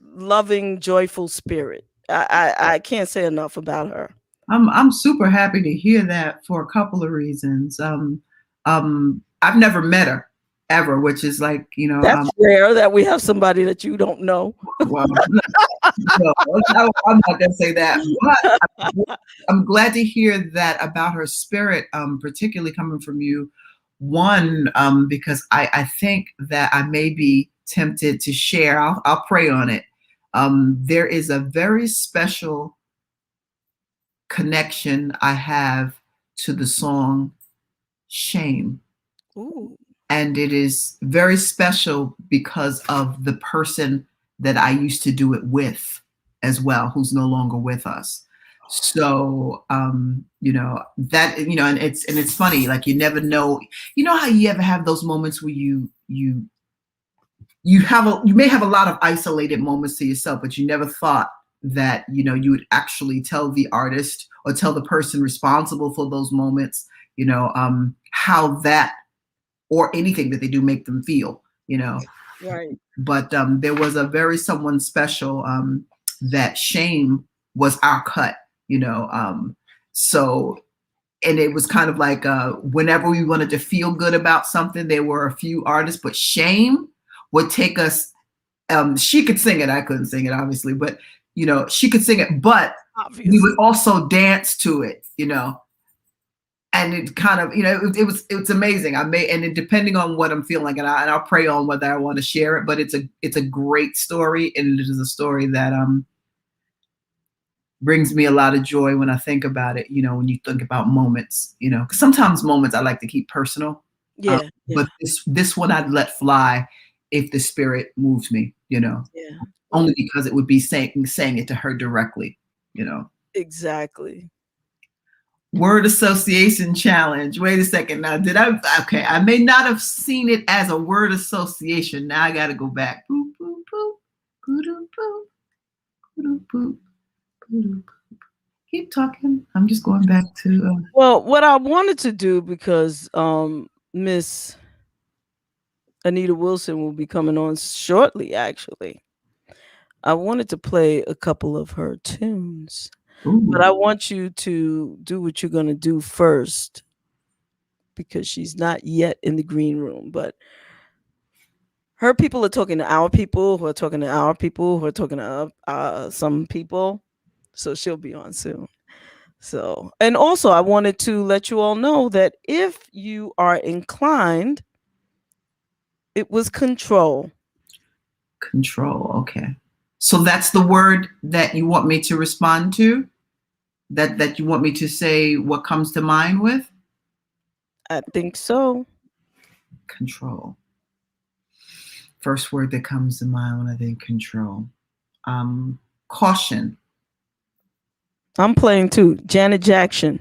loving, joyful spirit. I can't say enough about her. I'm super happy to hear that for a couple of reasons. I've never met her ever, which is like, you know, that's rare that we have somebody that you don't know. Well, no, I'm not gonna say that, but I'm glad to hear that about her spirit, particularly coming from you. One, because I think that I may be tempted to share. I'll pray on it. There is a very special connection I have to the song Shame. Ooh. And it is very special because of the person that I used to do it with as well, who's no longer with us. So, you know, that, you know, and it's funny, like you never know, you know how you ever have those moments where you may have a lot of isolated moments to yourself, but you never thought that, you know, you would actually tell the artist or tell the person responsible for those moments, you know, how that or anything that they do make them feel, you know. Right. But there was a very someone special that Shame was our cut, you know. So, and it was kind of like whenever we wanted to feel good about something, there were a few artists, but Shame would take us. She could sing it. I couldn't sing it, obviously, but you know, she could sing it, but obviously we would also dance to it, you know. And it kind of, you know, it was amazing. And then depending on what I'm feeling like, and I'll pray on whether I want to share it, but it's a great story, and it is a story that brings me a lot of joy when I think about it. You know, when you think about moments, you know, because sometimes moments I like to keep personal. Yeah. But this one I'd let fly if the spirit moves me. you know, Yeah. only because it would be saying it to her directly, you know. Exactly. Word association challenge. Wait a second. Now, okay, I may not have seen it as a word association. Now I got to go back. Boop, boop, boop. Boop, boop, boop, boop, boop. Keep talking. I'm just going back to. Well, what I wanted to do, because Miss Anita Wilson will be coming on shortly, actually. I wanted to play a couple of her tunes. But I want you to do what you're going to do first, because she's not yet in the green room. But her people are talking to our people, who are talking to our people, who are talking to some people. So she'll be on soon. So, and also I wanted to let you all know that if you are inclined, it was control. Control. Okay. So that's the word that you want me to respond to? That you want me to say what comes to mind with? I think so. Control. First word that comes to mind when I think control. Caution. I'm playing too. Janet Jackson.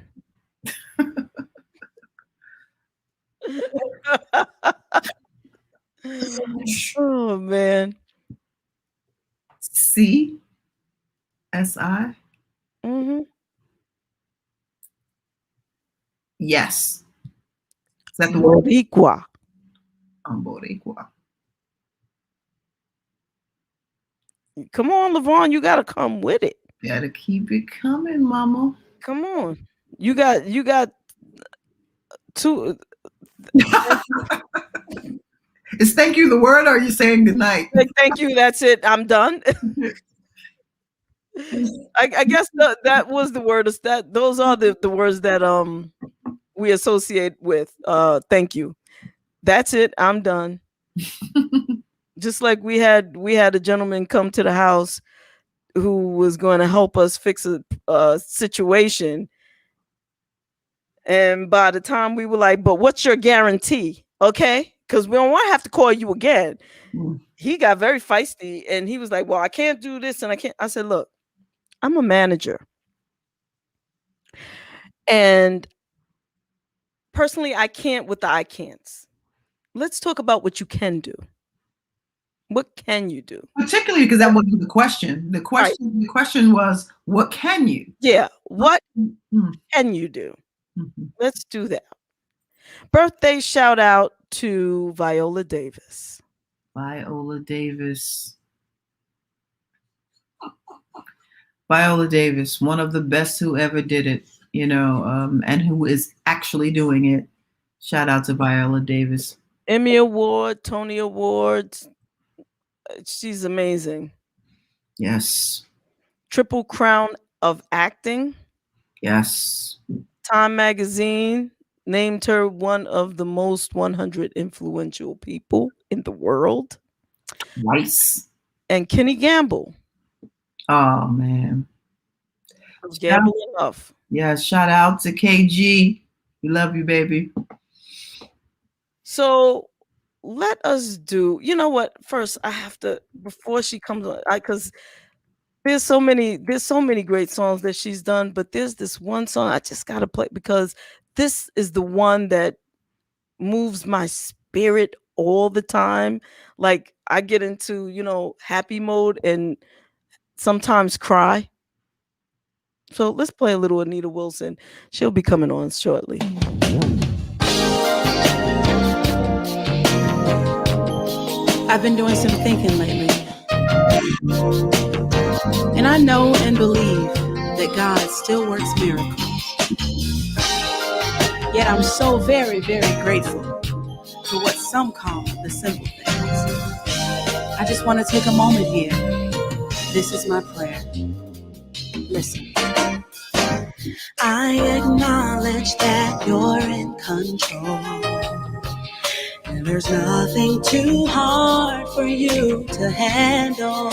Oh man. CSI. Mm-hmm. Yes. Is that the word? Boricua. Boricua. Come on, LaVon, you gotta come with it. Gotta keep it coming, mama. Come on. You got two. Is thank you the word, or are you saying good night? Thank you. That's it. I'm done. I guess that was the word. Those are the words that we associate with thank you. That's it. I'm done. Just like we had a gentleman come to the house who was going to help us fix a situation. And by the time we were like, but what's your guarantee? Okay. Because we don't want to have to call you again. He got very feisty and he was like, well, I can't do this and I can't. I said, look, I'm a manager. And personally, I can't with the I can'ts. Let's talk about what you can do. What can you do? Particularly because that wasn't the question. The question was, what can you? Yeah. What can you do? Let's do that. Birthday shout out to Viola Davis. Viola Davis. Viola Davis, one of the best who ever did it, you know, and who is actually doing it. Shout out to Viola Davis. Emmy Award, Tony Awards. She's amazing. Yes. Triple Crown of Acting. Yes. Time Magazine named her one of the most 100 influential people in the world. Nice. And Kenny Gamble. Oh, man. Gamble enough. Yeah, shout out to KG. We love you, baby. So let us do, you know what? First, I have to, before she comes on, because there's so many great songs that she's done, but there's this one song I just gotta play because this is the one that moves my spirit all the time. Like I get into, you know, happy mode and sometimes cry. So let's play a little Anita Wilson. She'll be coming on shortly. I've been doing some thinking lately. And I know and believe that God still works miracles. Yet I'm so very, very grateful for what some call the simple things. I just want to take a moment here. This is my prayer. Listen. I acknowledge that you're in control. And there's nothing too hard for you to handle.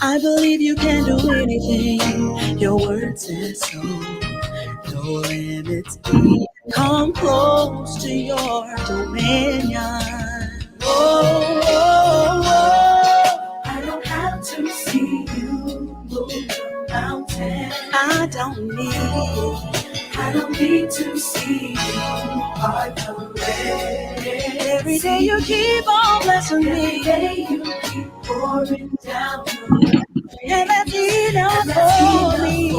I believe you can do anything. Your word says so. No limits even come close to your dominion. Oh, I don't need to see you part the way. Every day you keep on blessing me. Every day you keep pouring down on me. And that's enough for me.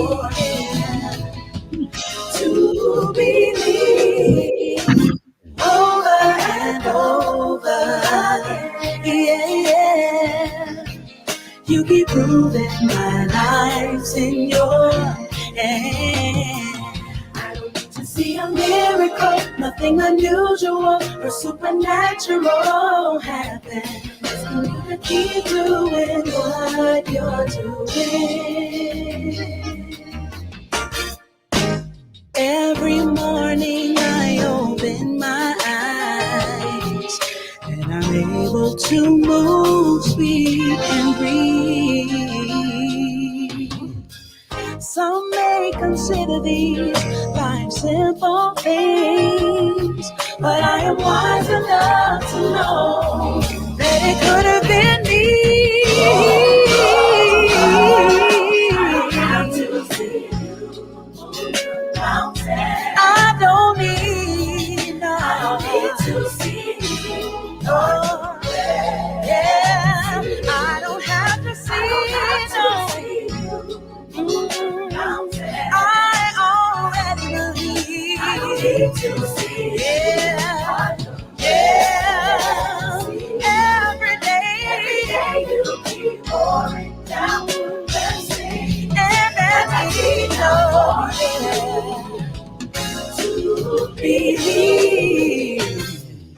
To believe over and over. Yeah. You keep proving my life's in your hand. I don't need to see a miracle, nothing unusual or supernatural happen. Just for you to keep doing what you're doing. Every morning I open my eyes and I'm able to move, speak, and breathe. Some may consider these life simple things, but I am wise enough to know that it could have been me. I don't need no. I don't need to see you. Oh, yeah. I don't have to see no. I already believe. I don't need to see. Yeah, yeah. Every day you keep pouring down blessings, and that's enough. Believe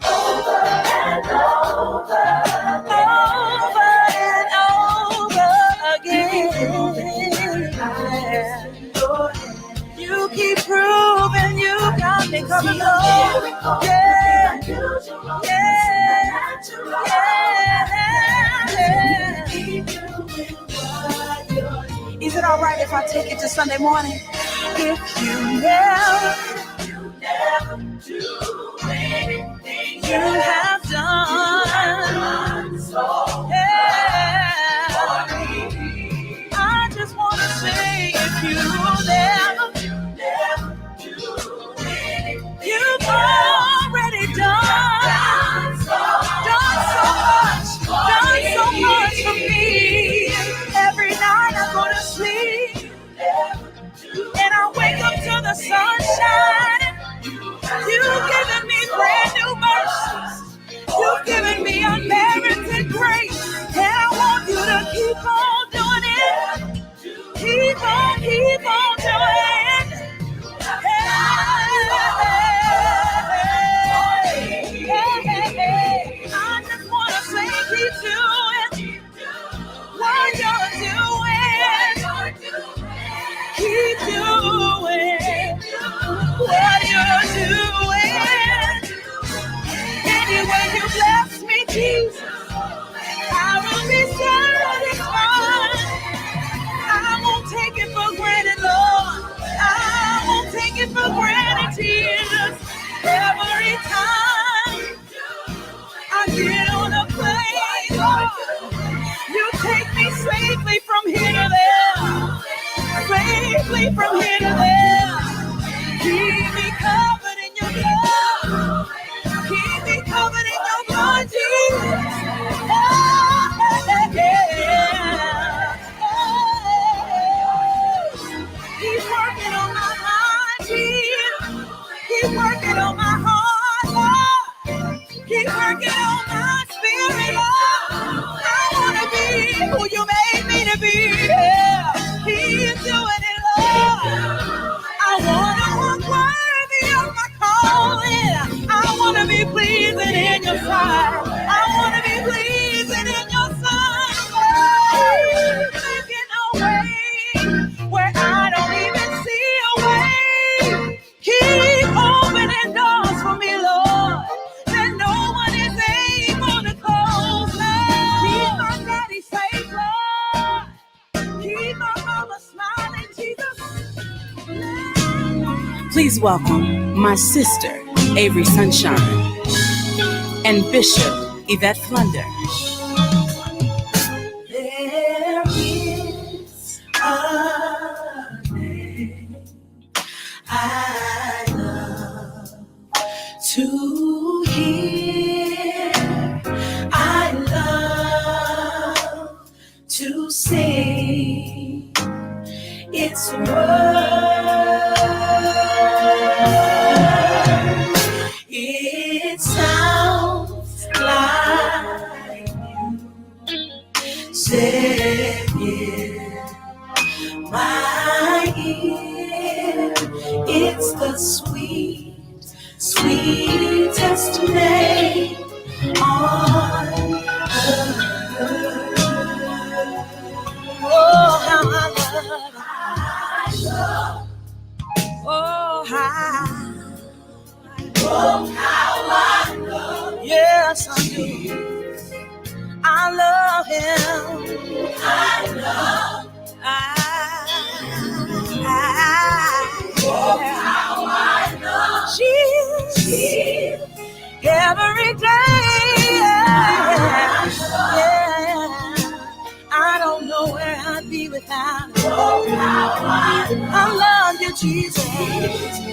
over and over, over and over again. You keep proving you got me coming home. Yeah, yeah. Is it all right if I take it to Sunday morning? If you never do anything you have done, yeah. I just want to say, if you never do anything you've already done so much for me. Every night I go to sleep and I wake up to the sunshine. You've given me brand new mercies. You've given me unmerited grace. And I want you to keep on doing it. Keep on doing it. I just want to say keep doing what you're doing. Keep doing what you're doing. Anyway, you bless me, Jesus, I will be satisfied. I won't take it for granted, Lord. I won't take it for granted, Jesus. Every time I get on a plane, Lord, you take me safely from here to there. Safely from here to there. Keep me covered in your blood. Keep me covered in your blood, Jesus. He's working on my mind, Jesus. He's working on my heart, Lord. He's working on my spirit, Lord. I want to be who you made me to be. Yeah. He's doing it, Lord. I want to walk worthy of my calling. I want to be pleasing in your sight. I want to be pleasing in your sight. Making a way where I don't even see a way. Keep opening doors for me, Lord, that no one is able to close. Keep my daddy safe, Lord. Keep my mama smiling, Jesus. Please welcome my sister, Avery Sunshine, and Bishop Yvette Flunder. There is a name I to hear. I love to sing its word. It sounds like music in my ear. It's the sweetest name on earth. Oh, how I love. Oh, how I love. Yes, I do. I love him. I love. Oh, how I love Jesus every day. Yeah. I don't know where I'd be without him. Oh, how I love you, Jesus.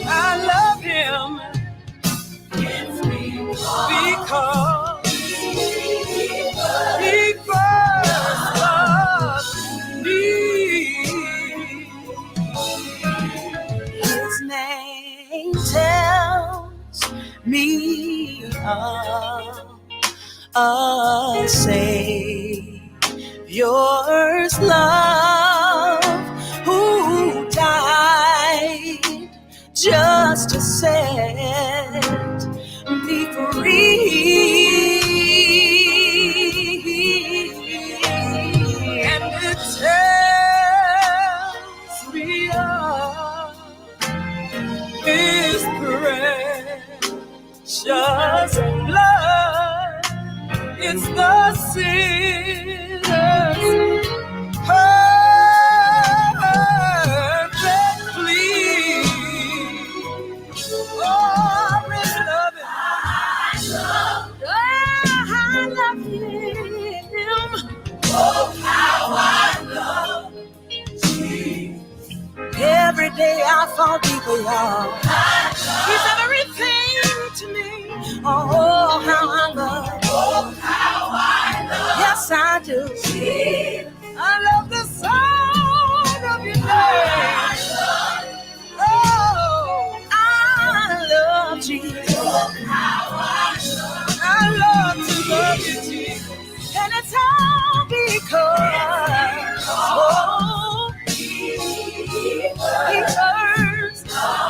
I love him because of me. His name tells me a Savior's love, who died just to set me free. And it tells me his precious blood is the sinner's perfect plea. Oh, I really love him. I love him. Oh, how I love Jesus. Every day I fall deeper, y'all. He's everything to me. Oh, how I love. Oh, how I love. Yes, I do. Jesus. I love the sound of your name. Oh, I love Jesus. Oh, how I love. I love to love you, Jesus. And it's all because he first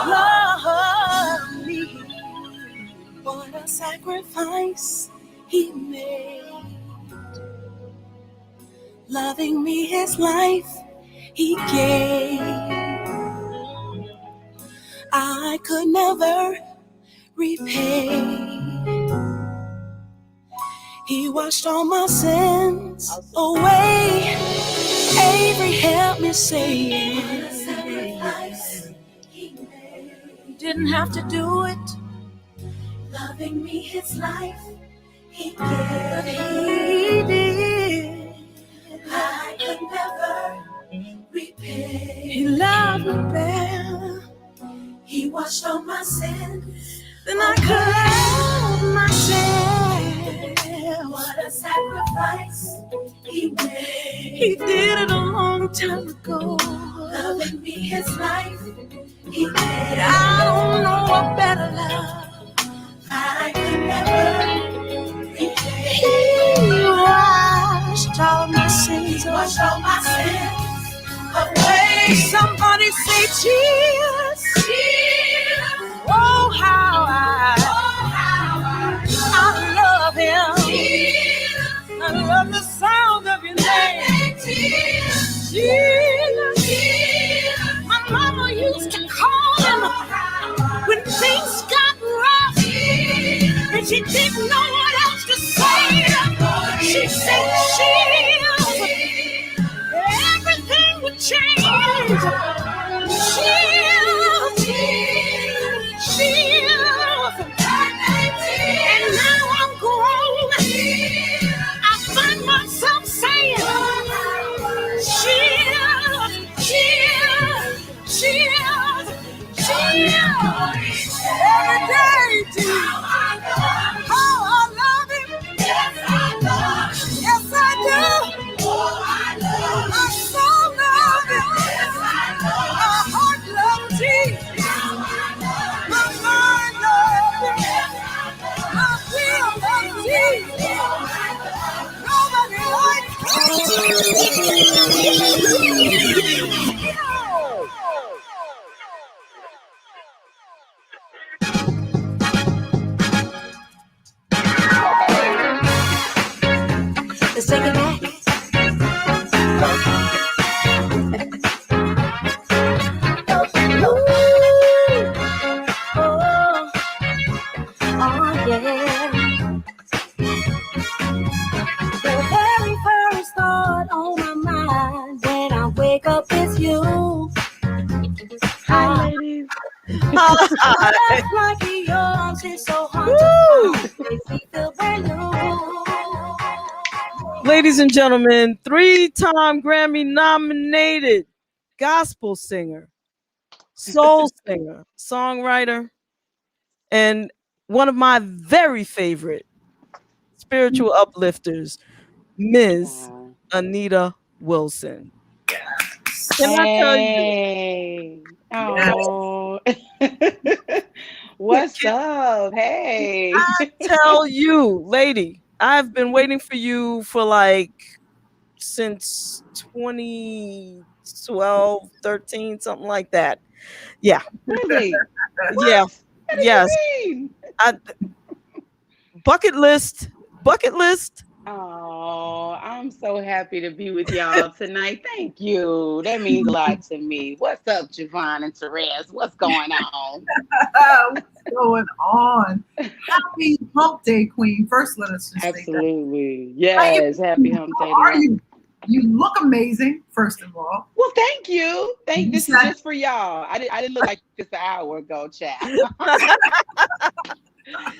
loved me. What a sacrifice he made. Loving me his life he gave. I could never repay. He washed all my sins away. Avery helped me say he didn't have to do it. Loving me his life he gave. He did. I could never repay. He loved me better. He washed all my sins. Then I could help myself. What a sacrifice he made. He did it a long time ago. Loving me his life he made. I don't know a better love. I could never repay. He washed all my sins. Washed all my sins away. Somebody say cheers. Cheers. Oh, how I love him. I love the sound of your name. Jesus. My mama used to call him when things got rough and she didn't know what else to say. She said, everything would change. And now I'm grown. I find myself saying, cheers. Every day, Jesus. Let's take it back. Oh, yeah. The very first thought on my mind when I wake up is you. Hi, ladies. Like yours is so hard to find. Makes me feel brand new. Ladies and gentlemen, 3-time Grammy nominated gospel singer, soul singer, songwriter, and one of my very favorite spiritual uplifters, Ms. Anita Wilson. Can I tell you? Oh. What's up? Hey. I tell you, lady, I've been waiting for you for like since 2012, 13, something like that. Yeah. Really? Yeah. What do Yes. you mean? Bucket list. Oh, I'm so happy to be with y'all tonight. Thank you. That means a lot to me. What's up, JaVonne and Terez? What's going on? What's going on? Happy Hump Day, Queen. First, let us just Absolutely. Yes. Happy Hump Day. How are you? You look amazing, first of all. Well, thank you. This is just for y'all. I didn't look like this an hour ago, chat.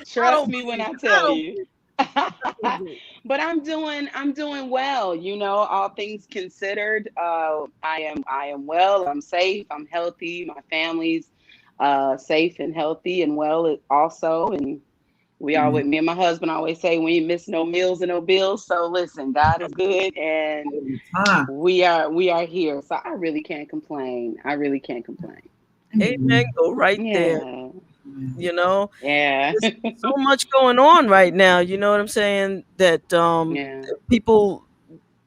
Trust me when I tell you. But I'm doing well, you know, all things considered. I am well, I'm safe, I'm healthy, my family's safe and healthy and well also. And me and my husband always say we ain't miss no meals and no bills. So listen, God is good and we are here. So I really can't complain. Amen. Go right there. You know, yeah. So much going on right now. You know what I'm saying? That people,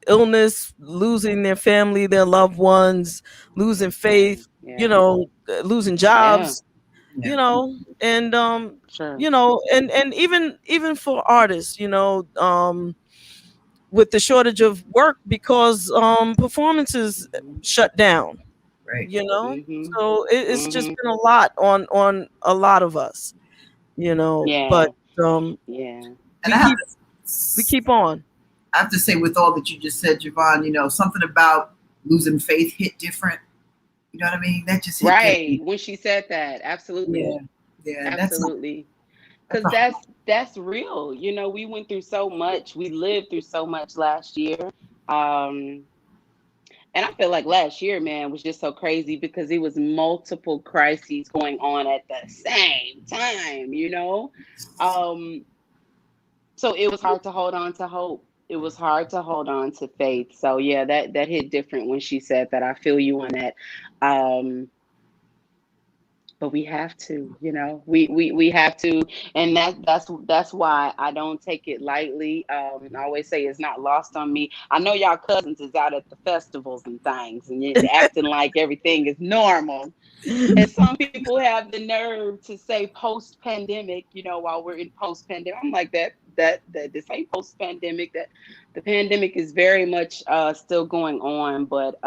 illness, losing their family, their loved ones, losing faith. You know, losing jobs. You know, and you know, and even for artists, you know, with the shortage of work because performances shut down. Right. You know, so it's just been a lot on a lot of us, you know. But and we keep on. I have to say, with all that you just said, JaVonne, you know, something about losing faith hit different. You know what I mean? That just hit right when she said that. Absolutely. Yeah. Absolutely. Because that's real. You know, we went through so much. We lived through so much last year. And I feel like last year, man, was just so crazy because it was multiple crises going on at the same time, you know? So it was hard to hold on to hope. It was hard to hold on to faith. So yeah, that hit different when she said that. I feel you on that. But we have to, you know, we have to, and that's why I don't take it lightly. I always say it's not lost on me. I know y'all cousins is out at the festivals and things, and you're acting like everything is normal. And some people have the nerve to say post-pandemic, you know, while we're in post-pandemic. I'm like that this ain't post-pandemic. That the pandemic is very much still going on, but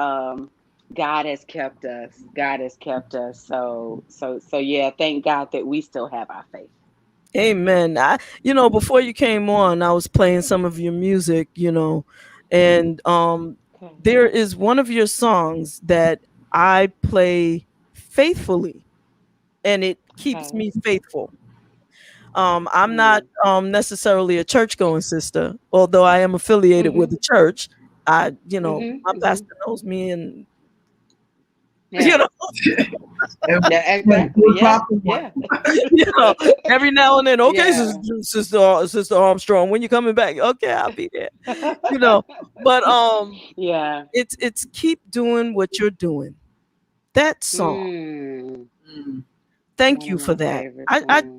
God has kept us. So yeah, thank God that we still have our faith. Amen. You know, before you came on, I was playing some of your music, you know, and there is one of your songs that I play faithfully, and it keeps me faithful. I'm not necessarily a church-going sister, although I am affiliated with the church. My pastor knows me, and you know, you know, every now and then, okay, sister Armstrong, when you coming back? Okay, I'll be there. You know, but it's keep doing what you're doing. That song. Thank you for that.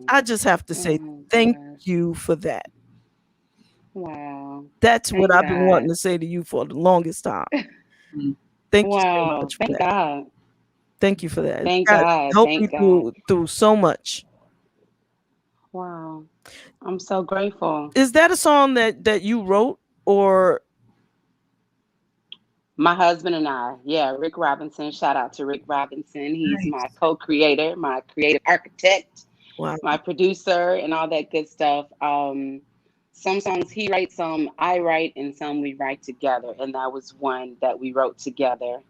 I just have to say thank you for that. Wow. That's what I've been wanting to say to you for the longest time. Thank you so Wow. much for Thank that. God. Thank you for that. Thank God God. helped me Thank God. through so much. Wow. I'm so grateful. Is that a song that you wrote, or? My husband and I, Rick Robinson. Shout out to Rick Robinson. He's my co-creator, my creative architect, Wow. my producer, and all that good stuff. Some songs he writes, some I write, and some we write together. And that was one that we wrote together.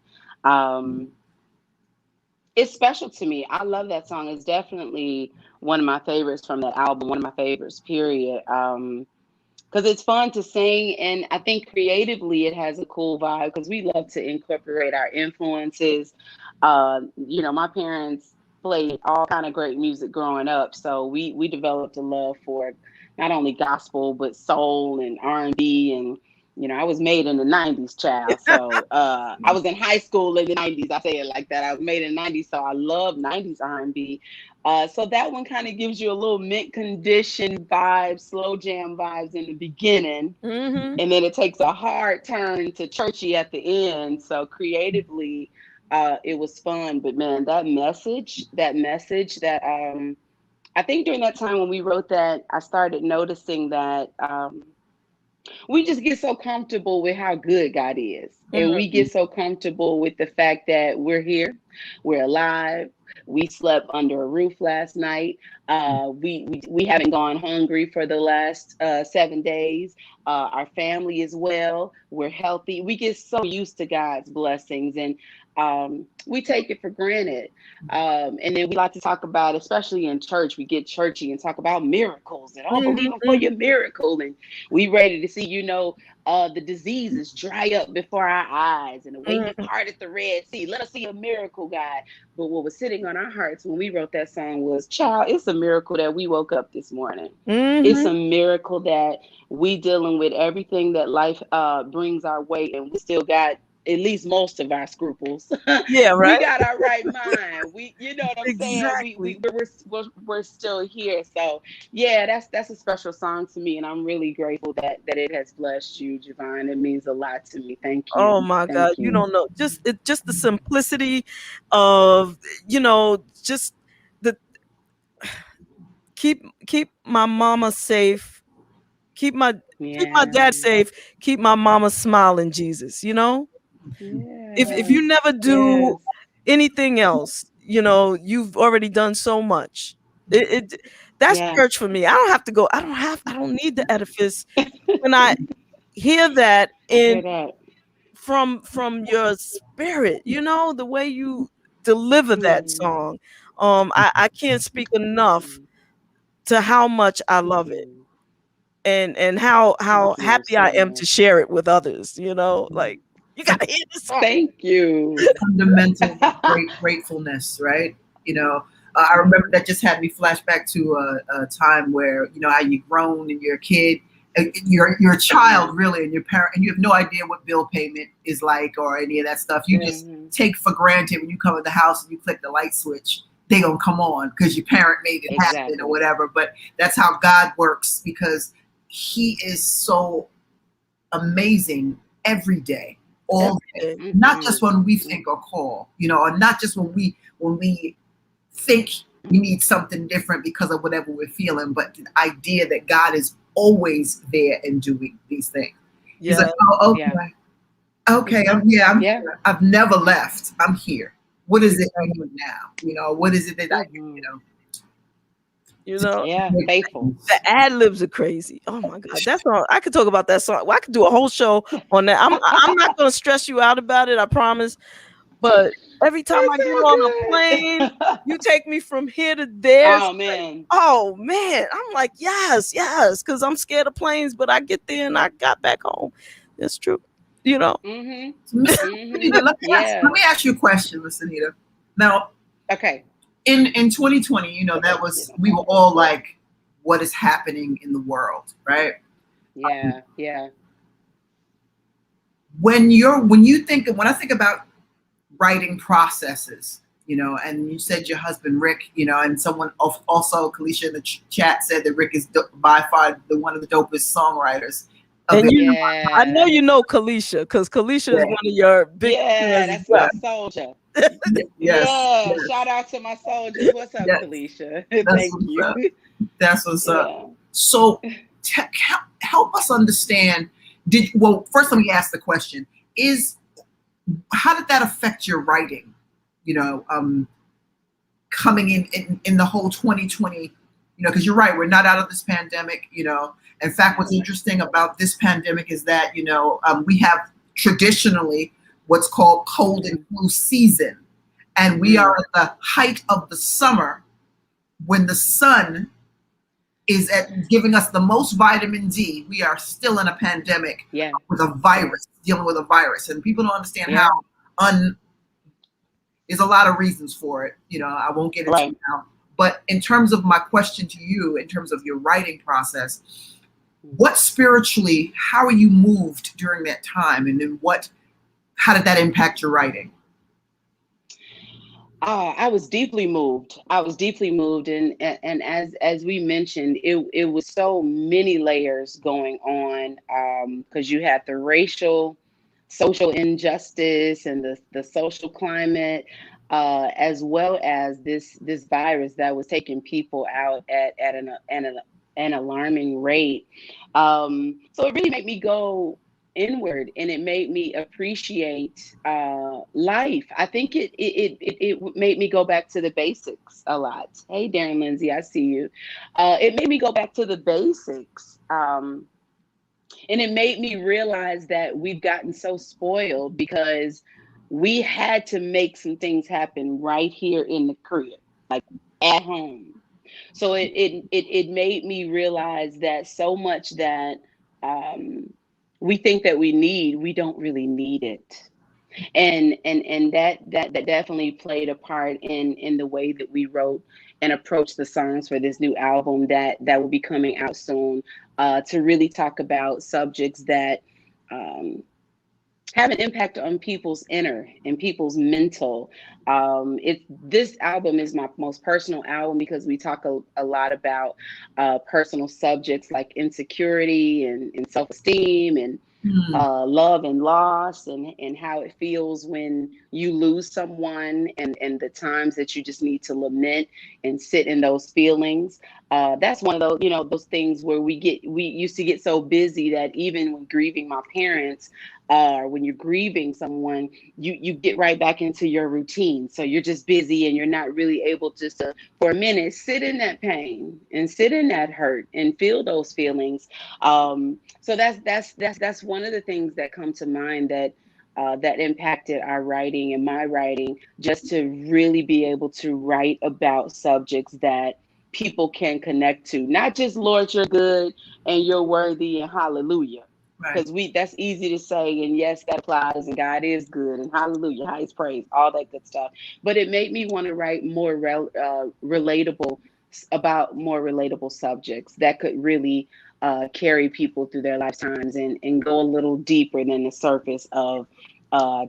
It's special to me. I love that song. It's definitely one of my favorites from that album, one of my favorites, period. Because it's fun to sing, and I think creatively it has a cool vibe because we love to incorporate our influences. My parents played all kind of great music growing up, so we developed a love for not only gospel but soul and R&B, and I was made in the 90s, child. So I was in high school in the 90s. I say it like that. I was made in the 90s, so I love 90s R&B. So that one kind of gives you a little mint condition vibe, slow jam vibes in the beginning. Mm-hmm. And then it takes a hard turn to churchy at the end. So creatively, it was fun. But man, that message that I think during that time when we wrote that, I started noticing that we just get so comfortable with how good God is. And we get so comfortable with the fact that we're here, we're alive. We slept under a roof last night. We haven't gone hungry for the last 7 days. Our family is well. We're healthy. We get so used to God's blessings, and we take it for granted. And then we like to talk about, especially in church, we get churchy and talk about miracles and believe him for your miracle. And we ready to see, the diseases dry up before our eyes and the way you parted the Red Sea. Let us see a miracle, God. But what was sitting on our hearts when we wrote that song was, child, it's a miracle that we woke up this morning. It's a miracle that we dealing with everything that life brings our way, and we still got at least most of our scruples. Yeah, right. We got our right mind. You know what I'm saying? We're still here. So yeah, that's a special song to me, and I'm really grateful that it has blessed you, JaVonne. It means a lot to me. Thank you. Oh my God, you don't know. Just the simplicity of, just the keep my mama safe, keep my dad safe, keep my mama smiling, Jesus, If you never do anything else, you've already done so much. That's church for me. I don't have to go. I don't need the edifice. When I hear that from your spirit, the way you deliver that song, I can't speak enough to how much I love it, and how happy I am to share it with others. Like, you gotta hear this song. Thank you. Fundamental gratefulness, right? I remember that just had me flash back to a time where, how you grown and you're a kid, you're a child really, and your parent, and you have no idea what bill payment is like or any of that stuff. You just take for granted when you come in the house and you click the light switch, they gonna come on because your parent made it happen or whatever. But that's how God works, because he is so amazing every day, all day. Not just when we think or call, or not just when we think we need something different because of whatever we're feeling, but the idea that God is always there and doing these things. Yeah. He's like, oh, okay. Yeah. Okay, I'm here. I've never left. I'm here. What is it I do now? What is it that I do, faithful. The ad libs are crazy. Oh my God, that song! I could talk about that song. Well, I could do a whole show on that. I'm not going to stress you out about it, I promise. But every time I get on a plane, you take me from here to there. Oh man! I'm like, yes, because I'm scared of planes, but I get there and I got back home. That's true. Anita, let me ask you a question, Miss Anita. Now, okay. In 2020, that was, we were all like, what is happening in the world, right? Yeah. When I think about writing processes, and you said your husband Rick, and someone also, Kalisha in the chat said that Rick is by far one of the dopest songwriters And you, Yeah. I know you know Kalisha, because Kalisha is one of your big Yeah, cousins. that's my soldier. Yeah, shout out to my soldiers. What's up, Kalisha? Thank you. That's what's up. So help us understand. First let me ask the question: how did that affect your writing? You know, coming in the whole 2020. You know, because you're right, we're not out of this pandemic. You know, in fact, what's interesting about this pandemic is that we have traditionally what's called cold and flu season, and we are at the height of the summer when the sun is giving us the most vitamin D. We are still in a pandemic with a virus, dealing with a virus, and people don't understand how there's a lot of reasons for it. You know, I won't get into it now. But in terms of my question to you, in terms of your writing process, what spiritually, how are you moved during that time, and then how did that impact your writing? I was deeply moved. And as we mentioned, it was so many layers going on, because you had the social injustice and the social climate, as well as this virus that was taking people out at an alarming rate. So it really made me go inward, and it made me appreciate life. I think it made me go back to the basics a lot. Hey, Darren Lindsay, I see you. It made me go back to the basics. And it made me realize that we've gotten so spoiled because we had to make some things happen right here in the crib, like at home. So it made me realize that so much that we think that we don't really need it. And that definitely played a part in the way that we wrote and approached the songs for this new album that will be coming out soon, to really talk about subjects that have an impact on people's inner and people's mental. This album is my most personal album because we talk a lot about personal subjects like insecurity and self-esteem and love and loss, and how it feels when you lose someone, and the times that you just need to lament and sit in those feelings. That's one of those, those things where we used to get so busy that even when grieving my parents, when you're grieving someone, you get right back into your routine. So you're just busy and you're not really able just to, for a minute, sit in that pain and sit in that hurt and feel those feelings. So that's one of the things that come to mind that impacted our writing and my writing, just to really be able to write about subjects that people can connect to, not just Lord, you're good and you're worthy and hallelujah. Because that's easy to say, and yes, that applies, and God is good, and hallelujah, highest praise, all that good stuff. But it made me want to write more relatable subjects that could really carry people through their lifetimes and go a little deeper than the surface of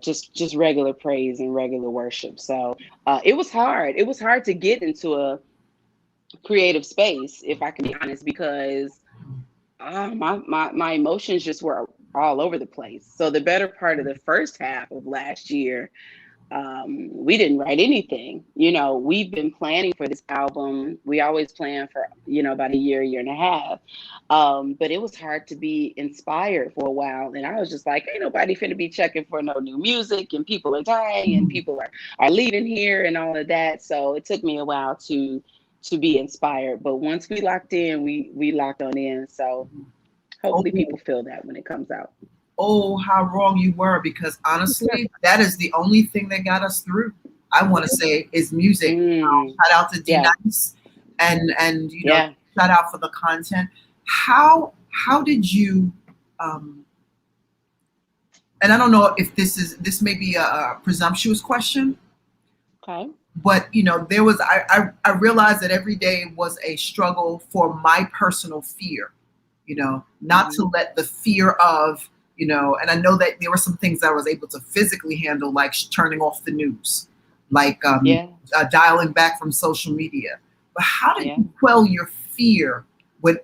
just regular praise and regular worship. So it was hard. It was hard to get into a creative space, if I can be honest, because my emotions just were all over the place. So the better part of the first half of last year, we didn't write anything. We've been planning for this album. We always plan for, about a year and a half. But it was hard to be inspired for a while. And I was just like, ain't nobody finna be checking for no new music, and people are dying and people are leaving here and all of that. So it took me a while to be inspired. But once we locked in, we locked on in. So hopefully people feel that when it comes out. Oh, how wrong you were, because honestly, that is the only thing that got us through. I want to say is music. Shout out to D-Nice and shout out for the content. How did you and I don't know if this may be a presumptuous question. Okay. But there was I realized that every day was a struggle for my personal fear, not to let the fear of, and I know that there were some things that I was able to physically handle, like turning off the news, like dialing back from social media. But how did you quell your fear when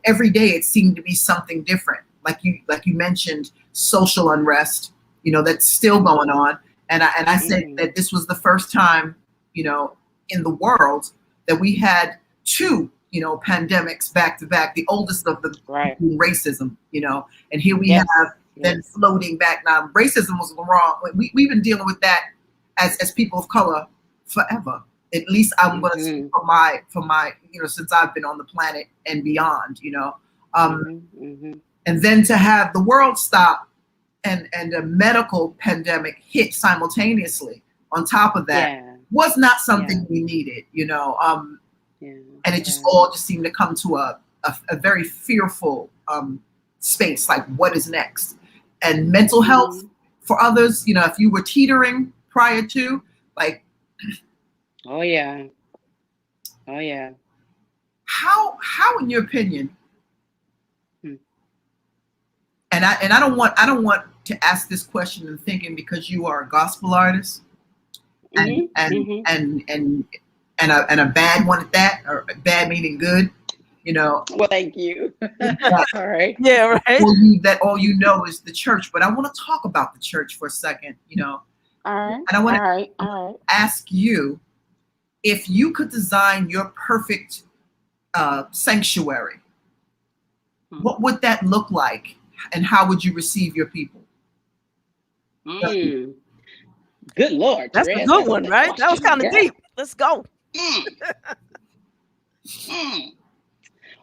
every day it seemed to be something different? like you mentioned, social unrest, that's still going on. And I said that this was the first time, in the world that we had two, pandemics back to back, the oldest of the racism, and here we have then floating back. Now, racism was wrong. We've been dealing with that as people of color forever. At least I'm going to speak for my, since I've been on the planet and beyond, and then to have the world stop and a medical pandemic hit simultaneously on top of that was not something we needed, and it just all just seemed to come to a very fearful space, like what is next? And mental health for others, if you were teetering prior to, like, oh yeah. How in your opinion, and I don't want to ask this question and thinking because you are a gospel artist and a bad one at that, or bad meaning good, Well, thank you. All right. Yeah, right. All you know is the church, but I want to talk about the church for a second, All right. And I want to ask you, if you could design your perfect sanctuary, what would that look like, and how would you receive your people? Good Lord, that's Terez, a good one, right? That was kind of deep. Let's go.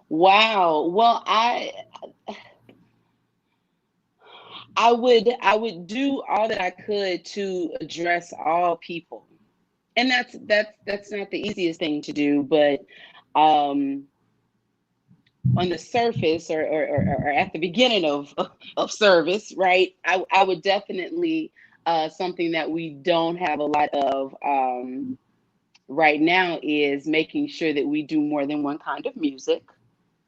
Wow. Well, I would do all that I could to address all people, and that's not the easiest thing to do, but on the surface or at the beginning of service, right? I would definitely something that we don't have a lot of right now is making sure that we do more than one kind of music.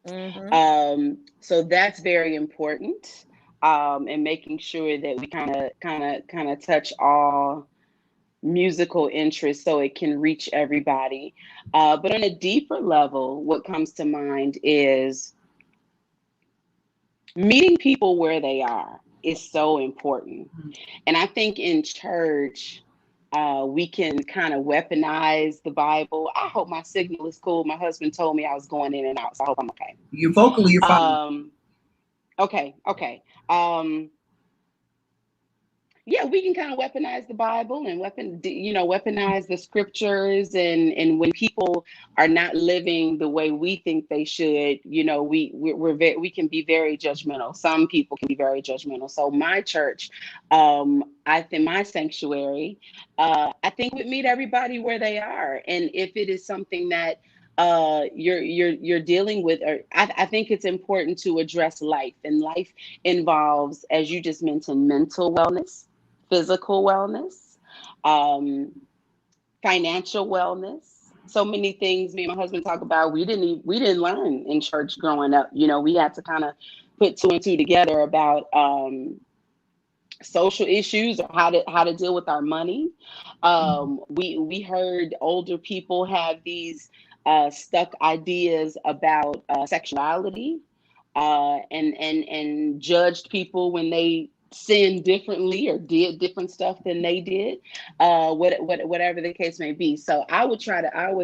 So that's very important. And making sure that we kind of touch all musical interests so it can reach everybody. But on a deeper level, what comes to mind is meeting people where they are is so important. And I think in church, we can kind of weaponize the Bible. I hope my signal is cool. My husband told me I was going in and out, so I hope I'm okay. You're vocally, you're fine. Okay. Yeah, we can kind of weaponize the Bible and weaponize the scriptures, and when people are not living the way we think they should, we can be very judgmental. Some people can be very judgmental. So my church, I think my sanctuary, I think would meet everybody where they are, and if it is something that you're dealing with, or I think it's important to address life, and life involves, as you just mentioned, mental wellness, physical wellness, financial wellness. So many things me and my husband talk about we didn't learn in church growing up. We had to kind of put two and two together about social issues, or how to deal with our money. We heard older people have these stuck ideas about sexuality, and judged people when they sinned differently or did different stuff than they did, whatever the case may be. So I always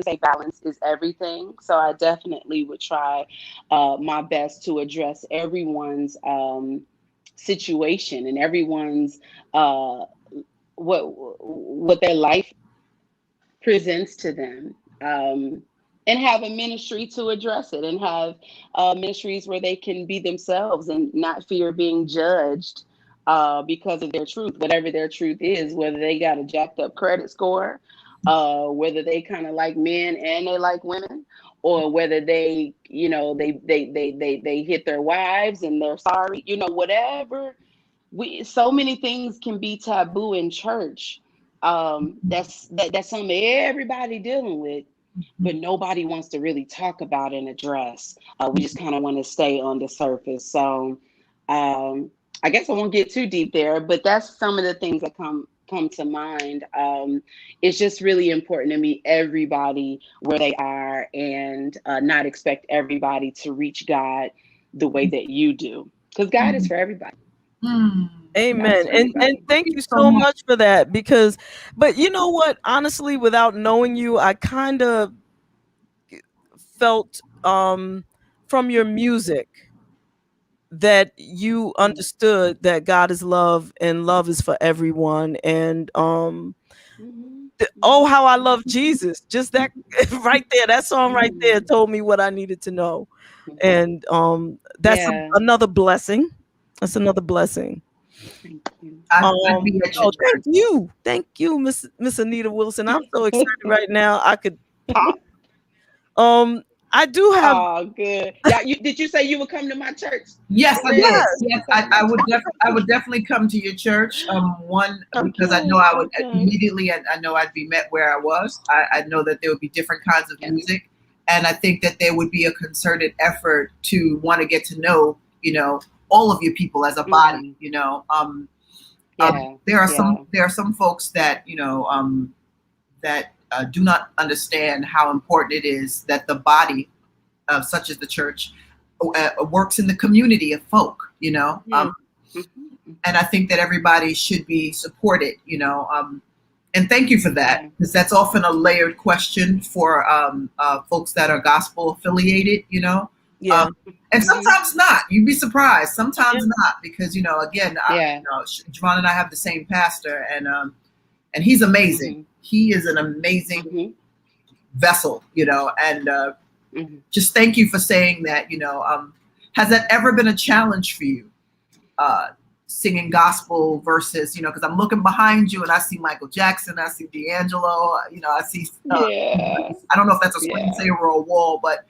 say balance is everything. So I definitely would try my best to address everyone's situation and everyone's what their life presents to them, and have a ministry to address it, and have ministries where they can be themselves and not fear being judged because of their truth, whatever their truth is, whether they got a jacked up credit score, whether they kind of like men and they like women, or whether they hit their wives and they're sorry, whatever. So many things can be taboo in church. That's something everybody dealing with, but nobody wants to really talk about and address. We just kind of want to stay on the surface. So I guess I won't get too deep there, but that's some of the things that come to mind. It's just really important to meet everybody where they are, and not expect everybody to reach God the way that you do. Because God is for everybody. Amen. And thank you so much for that, because, but you know what, honestly, without knowing you, I kind of felt from your music that you understood that God is love and love is for everyone. And oh, how I love Jesus. Just that right there, that song right there told me what I needed to know. And that's another blessing. That's another blessing. Thank you, Miss Anita Wilson. I'm so excited right now. I could pop. I do have. Oh, good. Yeah, did you say you would come to my church? Yes, I did. Yes, I would. I would definitely come to your church. Because I know I would immediately. I know I'd be met where I was. I know that there would be different kinds of music, and I think that there would be a concerted effort to want to get to know, all of your people as a body. There are some folks that do not understand how important it is that the body, such as the church, works in the community of folk, and I think that everybody should be supported, and thank you for that, because that's often a layered question for folks that are gospel affiliated, and sometimes not. You'd be surprised. Sometimes not, because again, JaVonne and I have the same pastor, and he's amazing. He is an amazing vessel, and just thank you for saying that. Has that ever been a challenge for you, singing gospel versus, because I'm looking behind you and I see Michael Jackson, I see D'Angelo, I see, I don't know if that's a screensaver or a wall, but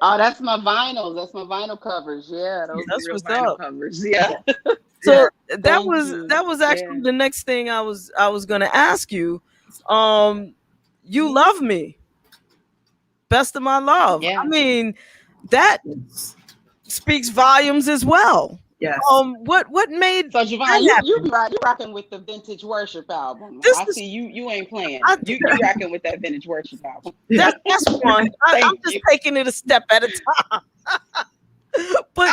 Oh, that's my vinyls. That's my vinyl covers. Yeah, those are real vinyl covers. Yeah. So that was actually the next thing I was gonna ask you. You love me, best of my love. I mean, that speaks volumes as well. Yes. What made so JaVonne, you rocking with the vintage worship album? I see you ain't playing. You rocking with that vintage worship album. That's one. I'm just taking it a step at a time. But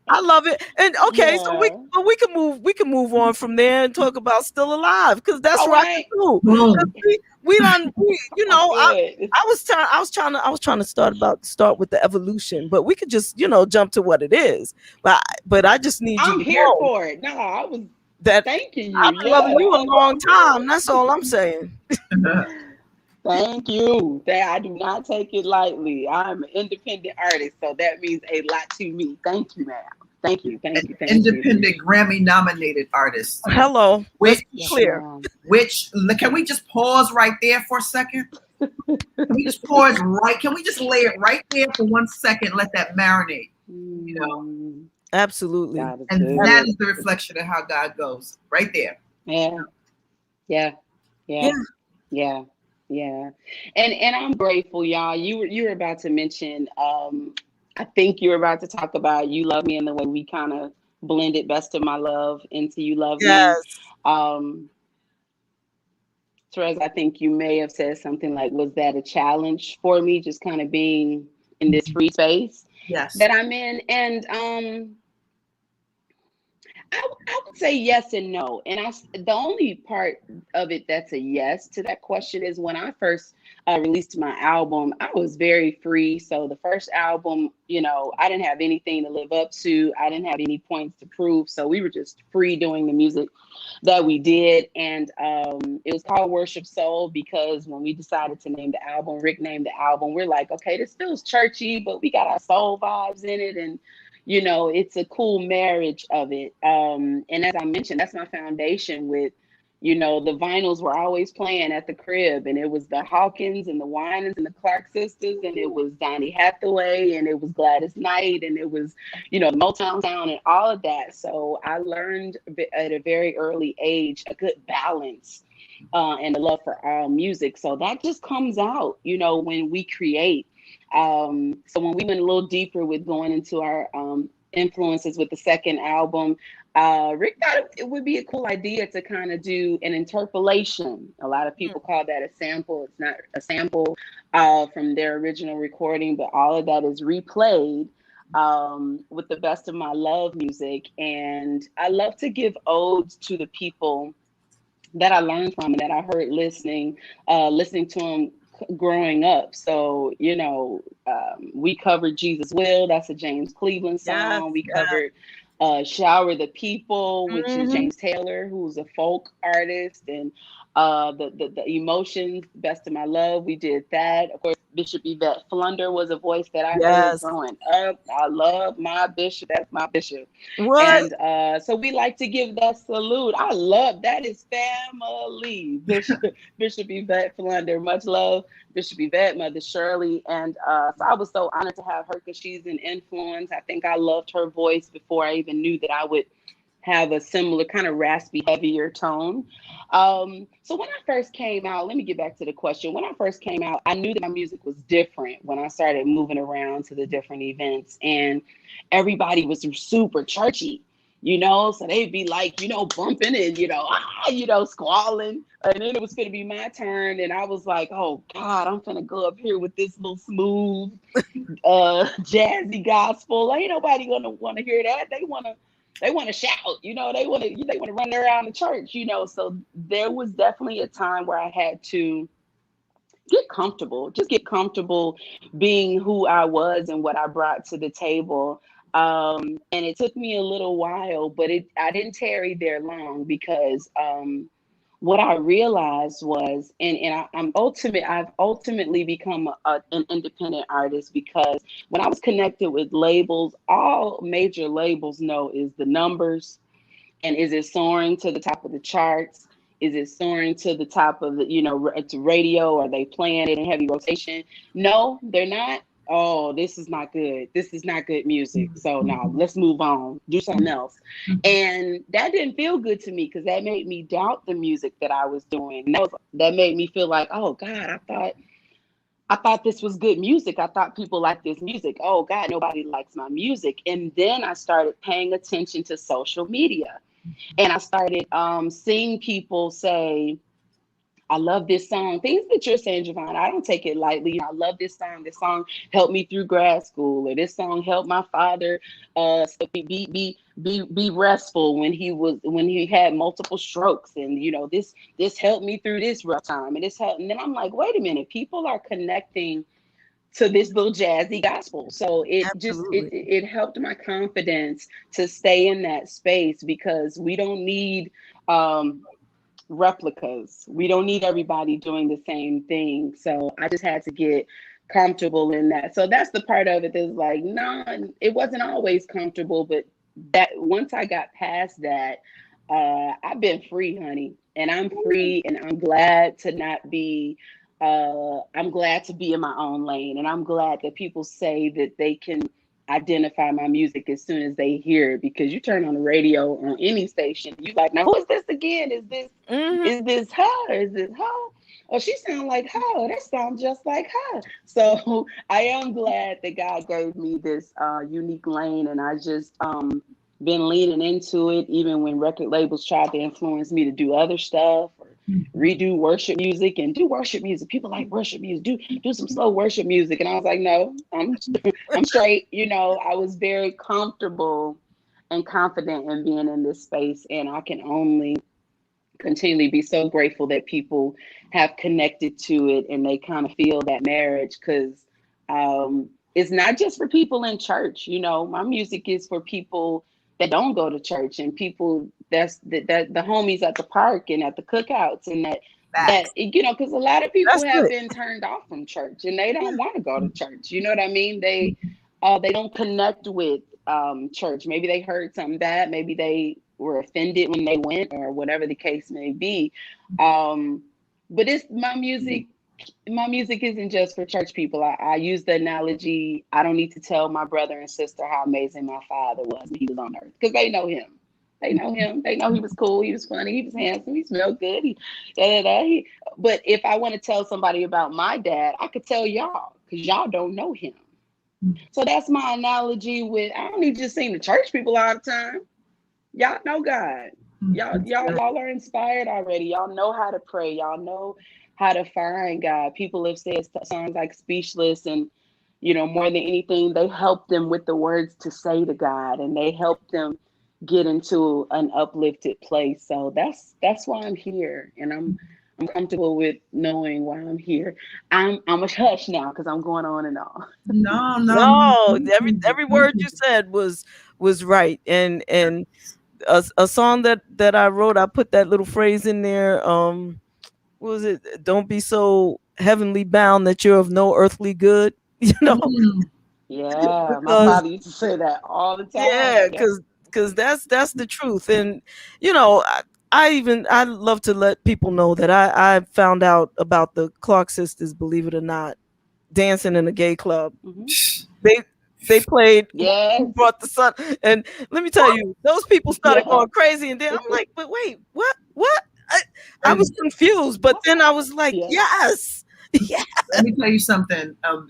I love it. And so we can move on from there and talk about Still Alive, because that's right too. I was trying to start with the evolution, but we could just jump to what it is. But I just need you. I'm here for it. No, I was thanking you. I've been loving you a long time. That's all I'm saying. Thank you. I do not take it lightly. I'm an independent artist, so that means a lot to me. Thank you, ma'am. Thank you. Independent Grammy nominated artist. Hello. Which can we just pause right there for a second? Can we just pause right? Can we just lay it right there for 1 second? Let that marinate. Absolutely. And that is the reflection of how God goes. Right there. Yeah. And I'm grateful, y'all. You were about to mention, I think you were about to talk about You Love Me, and the way we kind of blended Best of My Love into You Love Me. Terez, I think you may have said something like, was that a challenge for me, just kind of being in this free space that I'm in? And I would say yes and no. And the only part of it that's a yes to that question is when I first released my album, I was very free. So the first album, I didn't have anything to live up to. I didn't have any points to prove. So we were just free doing the music that we did. And it was called Worship Soul because when we decided to name the album, Rick named the album, we're like, okay, this feels churchy, but we got our soul vibes in it. And it's a cool marriage of it. And as I mentioned, that's my foundation with, the vinyls were always playing at the crib, and it was the Hawkins and the Winans and the Clark sisters, and it was Donny Hathaway, and it was Gladys Knight, and it was, Motown sound and all of that. So I learned at a very early age a good balance and a love for all music. So that just comes out, when we create. So when we went a little deeper with going into our influences with the second album, Rick thought it would be a cool idea to kind of do an interpolation. A lot of people call that a sample. It's not a sample from their original recording, but all of that is replayed with the Best of My Love music. And I love to give odes to the people that I learned from and that I heard listening to them growing up. So, you know, we covered Jesus Will, that's a James Cleveland song. We covered Shower the People, which is James Taylor, who's a folk artist, and the Emotions, Best of My Love, we did that. Of course, Bishop Yvette Flunder was a voice that I heard growing up. I love my bishop. That's my bishop. What? And so we like to give that salute. I love that is family. Bishop Yvette Flunder. Much love, Bishop Yvette, Mother Shirley. And so I was so honored to have her because she's an influence. I think I loved her voice before I even knew that I would have a similar kind of raspy, heavier tone. So when I first came out, let me get back to the question. When I first came out, I knew that my music was different when I started moving around to the different events, and everybody was super churchy, you know, so they'd be like, you know, bumping and, you know, squalling. And then it was going to be my turn. And I was like, oh God, I'm going to go up here with this little smooth, jazzy gospel. Ain't nobody going to want to hear that. They want to shout, you know, they want to run around the church, you know. So there was definitely a time where I had to get comfortable being who I was and what I brought to the table. And it took me a little while, but I didn't tarry there long, because what I realized was, I've ultimately become an independent artist, because when I was connected with labels, all major labels know is the numbers, and is it soaring to the top of the charts? Is it soaring to the top of the, you know, to radio? Are they playing it in heavy rotation? No, they're not. Oh, this is not good. This is not good music. So now let's move on, do something else. And that didn't feel good to me, because that made me doubt the music that I was doing. That made me feel like, oh God, I thought this was good music. I thought people liked this music. Oh God, nobody likes my music. And then I started paying attention to social media, and I started seeing people say, I love this song. Things that you're saying, JaVonne, I don't take it lightly. I love this song. This song helped me through grad school, or this song helped my father be restful when he had multiple strokes, and you know, this helped me through this rough time, and this helped. And then I'm like, wait a minute, people are connecting to this little jazzy gospel. So it helped my confidence to stay in that space, because we don't need replicas. We don't need everybody doing the same thing. So I just had to get comfortable in that. So that's the part of it that's like, no, it wasn't always comfortable, but that once I got past that, I've been free, honey, and I'm free, and I'm glad to not be, I'm glad to be in my own lane. And I'm glad that people say that they can identify my music as soon as they hear it, because you turn on the radio on any station, you like, now who is this again? Is this her? Is this her? Oh, she sounds like her. That sounds just like her. So I am glad that God gave me this unique lane, and I just been leaning into it, even when record labels tried to influence me to do other stuff or redo worship music and do worship music. People like worship music, do some slow worship music. And I was like, no, I'm straight. You know, I was very comfortable and confident in being in this space. And I can only continually be so grateful that people have connected to it and they kind of feel that marriage, because it's not just for people in church. You know, my music is for people that don't go to church, and people that the homies at the park and at the cookouts, and that you know, because a lot of people have been turned off from church and they don't want to go to church. You know what I mean? They don't connect with church. Maybe they heard something bad. Maybe they were offended when they went, or whatever the case may be. But it's my music. My music isn't just for church people. I use the analogy, I don't need to tell my brother and sister how amazing my father was when he was on earth, because they know him. They know him. They know he was cool. He was funny. He was handsome. He smelled good. But if I want to tell somebody about my dad, I could tell y'all, because y'all don't know him. So that's my analogy with, I don't need to just sing to church people all the time. Y'all know God. Y'all are inspired already. Y'all know how to pray. Y'all know how to find God. People have said songs like Speechless, and you know, more than anything, they help them with the words to say to God, and they help them get into an uplifted place. So that's why I'm here, and I'm comfortable with knowing why I'm here. I'm a hush now because I'm going on and on. No. Every word you said was right, and a song that I wrote, I put that little phrase in there. What was it? Don't be so heavenly bound that you're of no earthly good. You know. Yeah, my father used to say that all the time. Yeah, because that's the truth, and you know, I love to let people know that I found out about the Clark sisters, believe it or not, dancing in a gay club. They played Who Brought the Sun, and let me tell you, those people started going crazy, and then I'm like, but wait, what? I was confused, but then I was like, yes. Let me tell you something. And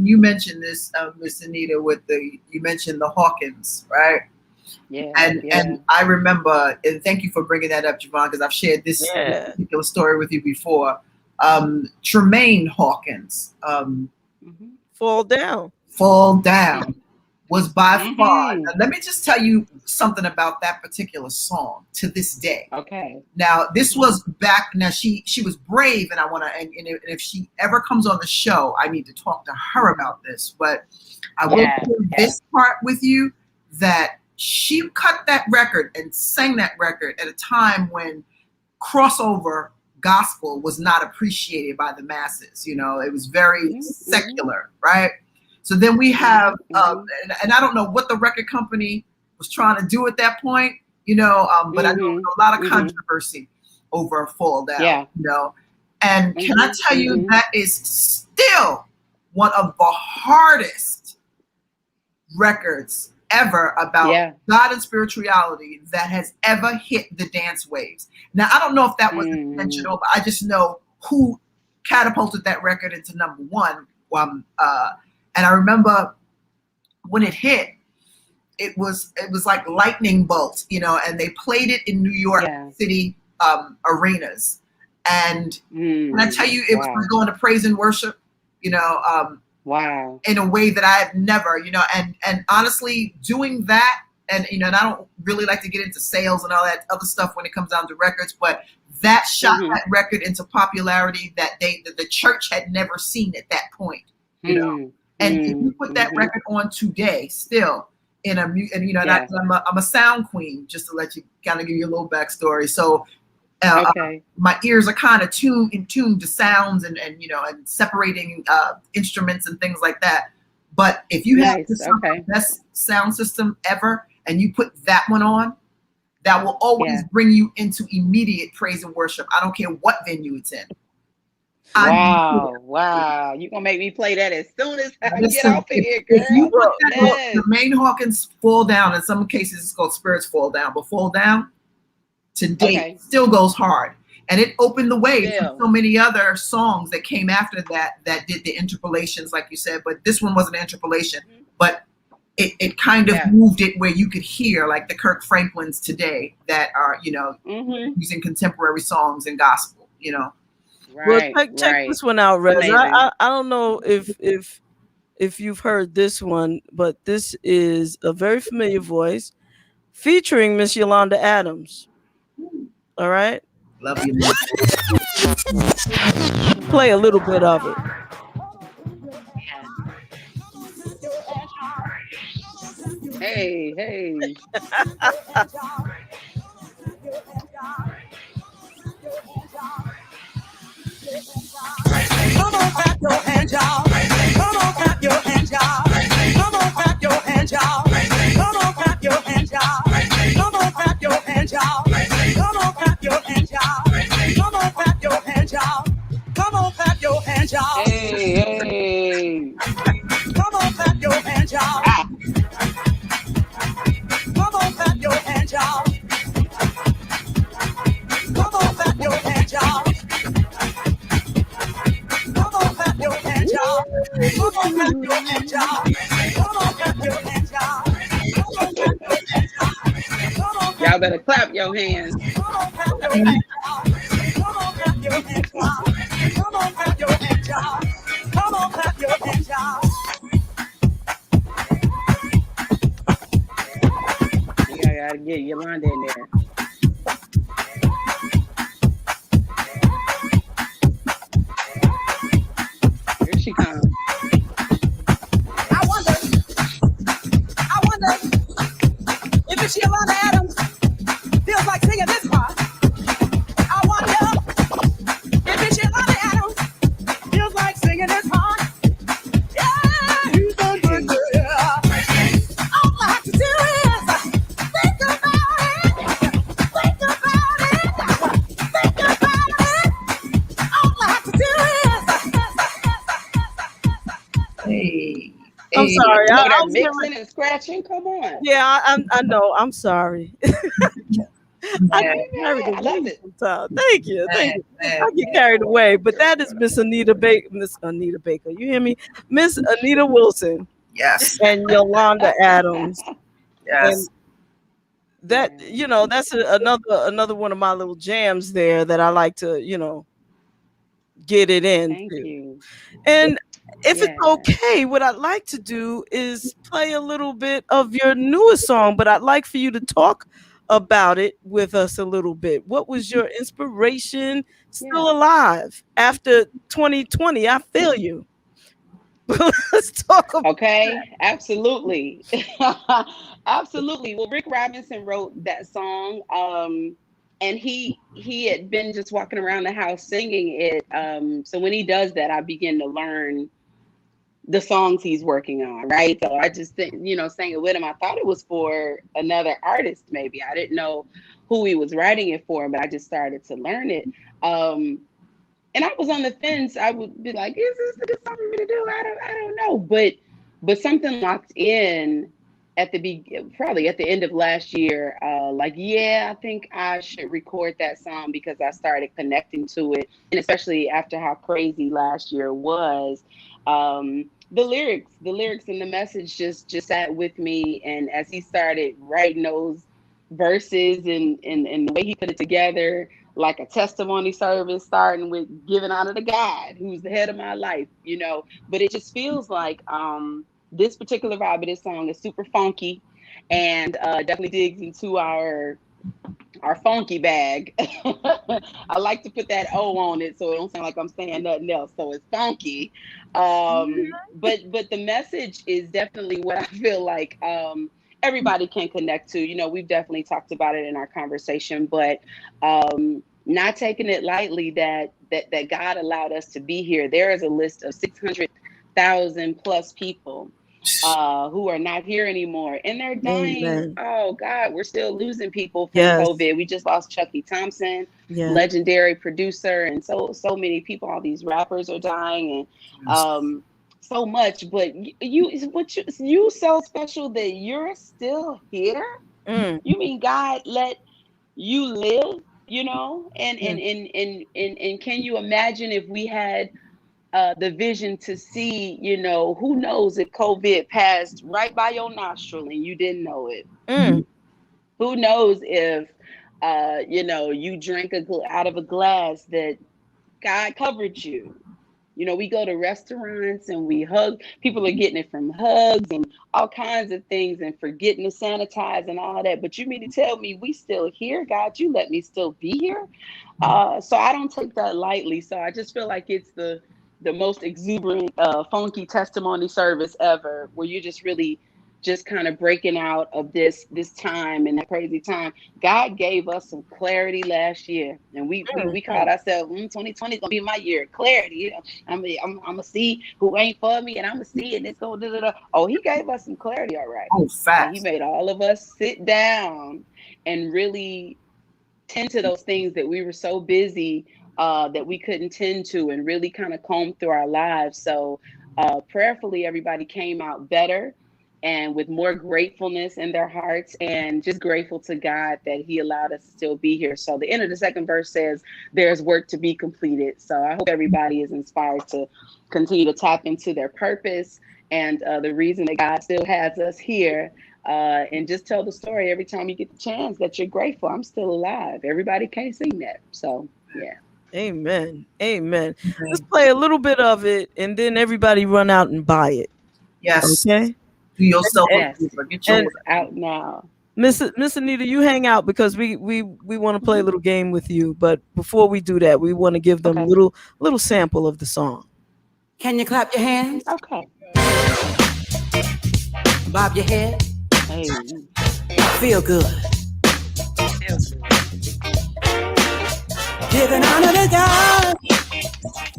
you mentioned this, Miss Anita, you mentioned the Hawkins, right? Yeah. And I remember, and thank you for bringing that up, JaVonne, because I've shared this particular story with you before. Tremaine Hawkins, Fall Down was by far. Now, let me just tell you something about that particular song to this day. Okay. Now, this was back. Now she was brave, and I want to. And if she ever comes on the show, I need to talk to her about this. But I will share this part with you, that she cut that record and sang that record at a time when crossover gospel was not appreciated by the masses. You know, it was very secular, right? So then we have, and I don't know what the record company was trying to do at that point, you know, but I know a lot of controversy over Fall Down, you know. And can I tell you, that is still one of the hardest records ever about God and spirituality that has ever hit the dance waves. Now, I don't know if that was intentional, but I just know who catapulted that record into number one. And I remember when it hit, it was like lightning bolts, you know, and they played it in New York City arenas. And when I tell you, it was going to praise and worship, you know, in a way that I have never, you know, and honestly, doing that, and you know, and I don't really like to get into sales and all that other stuff when it comes down to records, but that shot that record into popularity that the church had never seen at that point, you know. And if you put that record on today, still and you know, and I'm a sound queen, just to let you kind of give you a little backstory. So my ears are kind of in tune to sounds and you know, and separating instruments and things like that. But if you have the best sound system ever, and you put that one on, that will always bring you into immediate praise and worship. I don't care what venue it's in. Wow. You're going to make me play that as soon as I get off of here, girl. If you put that Tremaine Hawkins Fall Down, in some cases it's called Spirits Fall Down, but Fall Down today still goes hard. And it opened the way for so many other songs that came after that did the interpolations, like you said, but this one wasn't an interpolation, but it kind of moved it where you could hear like the Kirk Franklins today that are, you know, using contemporary songs and gospel, you know. Well, check this one out, Rez. I don't know if you've heard this one, but this is a very familiar voice featuring Miss Yolanda Adams. All right. Love you. Play a little bit of it. Hey. Come on, clap your hands, y'all. Come on, clap your hands, y'all. Come on, clap your hands, y'all. Come on, clap your hands, y'all. Come on, clap your hands, y'all. Come on, clap your hands, y'all. Come on, clap your hands, y'all. Come on, clap your hands, y'all. Hey. Come on, clap your hands, y'all. Come on, clap your hands, y'all. Come on, clap your hands, y'all. Come on, clap your hands, y'all. Come on, clap your hands, y'all. Come on, clap your hands, y'all. Come on, clap your hands, y'all. Y'all better clap your hands. Come on, clap your hands, y'all. Come on, clap your hands, y'all. Come on, clap your hands, y'all. Come on, clap your hands, y'all. Gotta get Yolanda in there. Here she comes. I wonder if it's Yolanda Adams feels like singing this part. I wonder if it's Yolanda Adams feels like singing this part. Yeah, you done good, yeah. All I have to do is think about it. Think about it. Think about it. All I have to do is. Hey. I'm sorry. I was mixing and scratching. Come on. Yeah, I know. I'm sorry. I get carried I love away it. sometimes. Thank you. I get carried away, but that is Miss Anita Baker. You hear me? Miss Anita Wilson. Yes. And Yolanda Adams. Yes. And that that's another one of my little jams there that I like to get it in. Thank you. And if it's okay, what I'd like to do is play a little bit of your newest song, but I'd like for you to talk about it with us a little bit. What was your inspiration? Still alive after 2020? I feel you. Let's talk about that. Absolutely. Absolutely. Well, Rick Robinson wrote that song. And he had been just walking around the house singing it. So when he does that, I begin to learn the songs he's working on, right? So I just think, sang it with him. I thought it was for another artist, maybe. I didn't know who he was writing it for, but I just started to learn it. And I was on the fence. I would be like, is this a good song for me to do? I don't know. But something locked in probably at the end of last year, I think I should record that song because I started connecting to it. And especially after how crazy last year was, the lyrics and the message just sat with me. And as he started writing those verses and the way he put it together, like a testimony service, starting with giving honor to God, who's the head of my life, but it just feels like, this particular vibe of this song is super funky and definitely digs into our funky bag. I like to put that O on it so it don't sound like I'm saying nothing else. So it's funky. But the message is definitely what I feel like everybody can connect to. We've definitely talked about it in our conversation, but not taking it lightly that God allowed us to be here. There is a list of 600,000 plus people who are not here anymore, and they're dying. Amen. Oh God, we're still losing people from COVID. We just lost Chucky Thompson, legendary producer, and so many people. All these rappers are dying, and so much. But you so special that you're still here. You mean God let you live? And can you imagine if we had the vision to see, who knows if COVID passed right by your nostril and you didn't know it? Who knows if, you drank out of a glass that God covered you? We go to restaurants and we hug. People are getting it from hugs and all kinds of things and forgetting to sanitize and all that. But you mean to tell me we still here? God, you let me still be here? So I don't take that lightly. So I just feel like it's the most exuberant, funky testimony service ever, where you just really just kind of breaking out of this time and that crazy time. God gave us some clarity last year, and we called ourselves 2020 is gonna be my year of clarity. I'm gonna see who ain't for me, and I'm gonna see, and it's going da. Oh, he gave us some clarity, all right. Oh, facts. He made all of us sit down and really tend to those things that we were so busy that we couldn't tend to, and really kind of comb through our lives. So prayerfully, everybody came out better and with more gratefulness in their hearts, and just grateful to God that he allowed us to still be here. So the end of the second verse says, there's work to be completed. So I hope everybody is inspired to continue to tap into their purpose and the reason that God still has us here. And just tell the story every time you get the chance that you're grateful. I'm still alive. Everybody can't sing that. So, yeah. Amen. Let's play a little bit of it, and then everybody run out and buy it. Yes. Okay. Do yourself yes. a favor. Get yours out now. Miss Anita, you hang out because we want to play a little game with you. But before we do that, we want to give them a little sample of the song. Can you clap your hands? Okay. Bob your head. Hey. Feel good. Giving honor to God,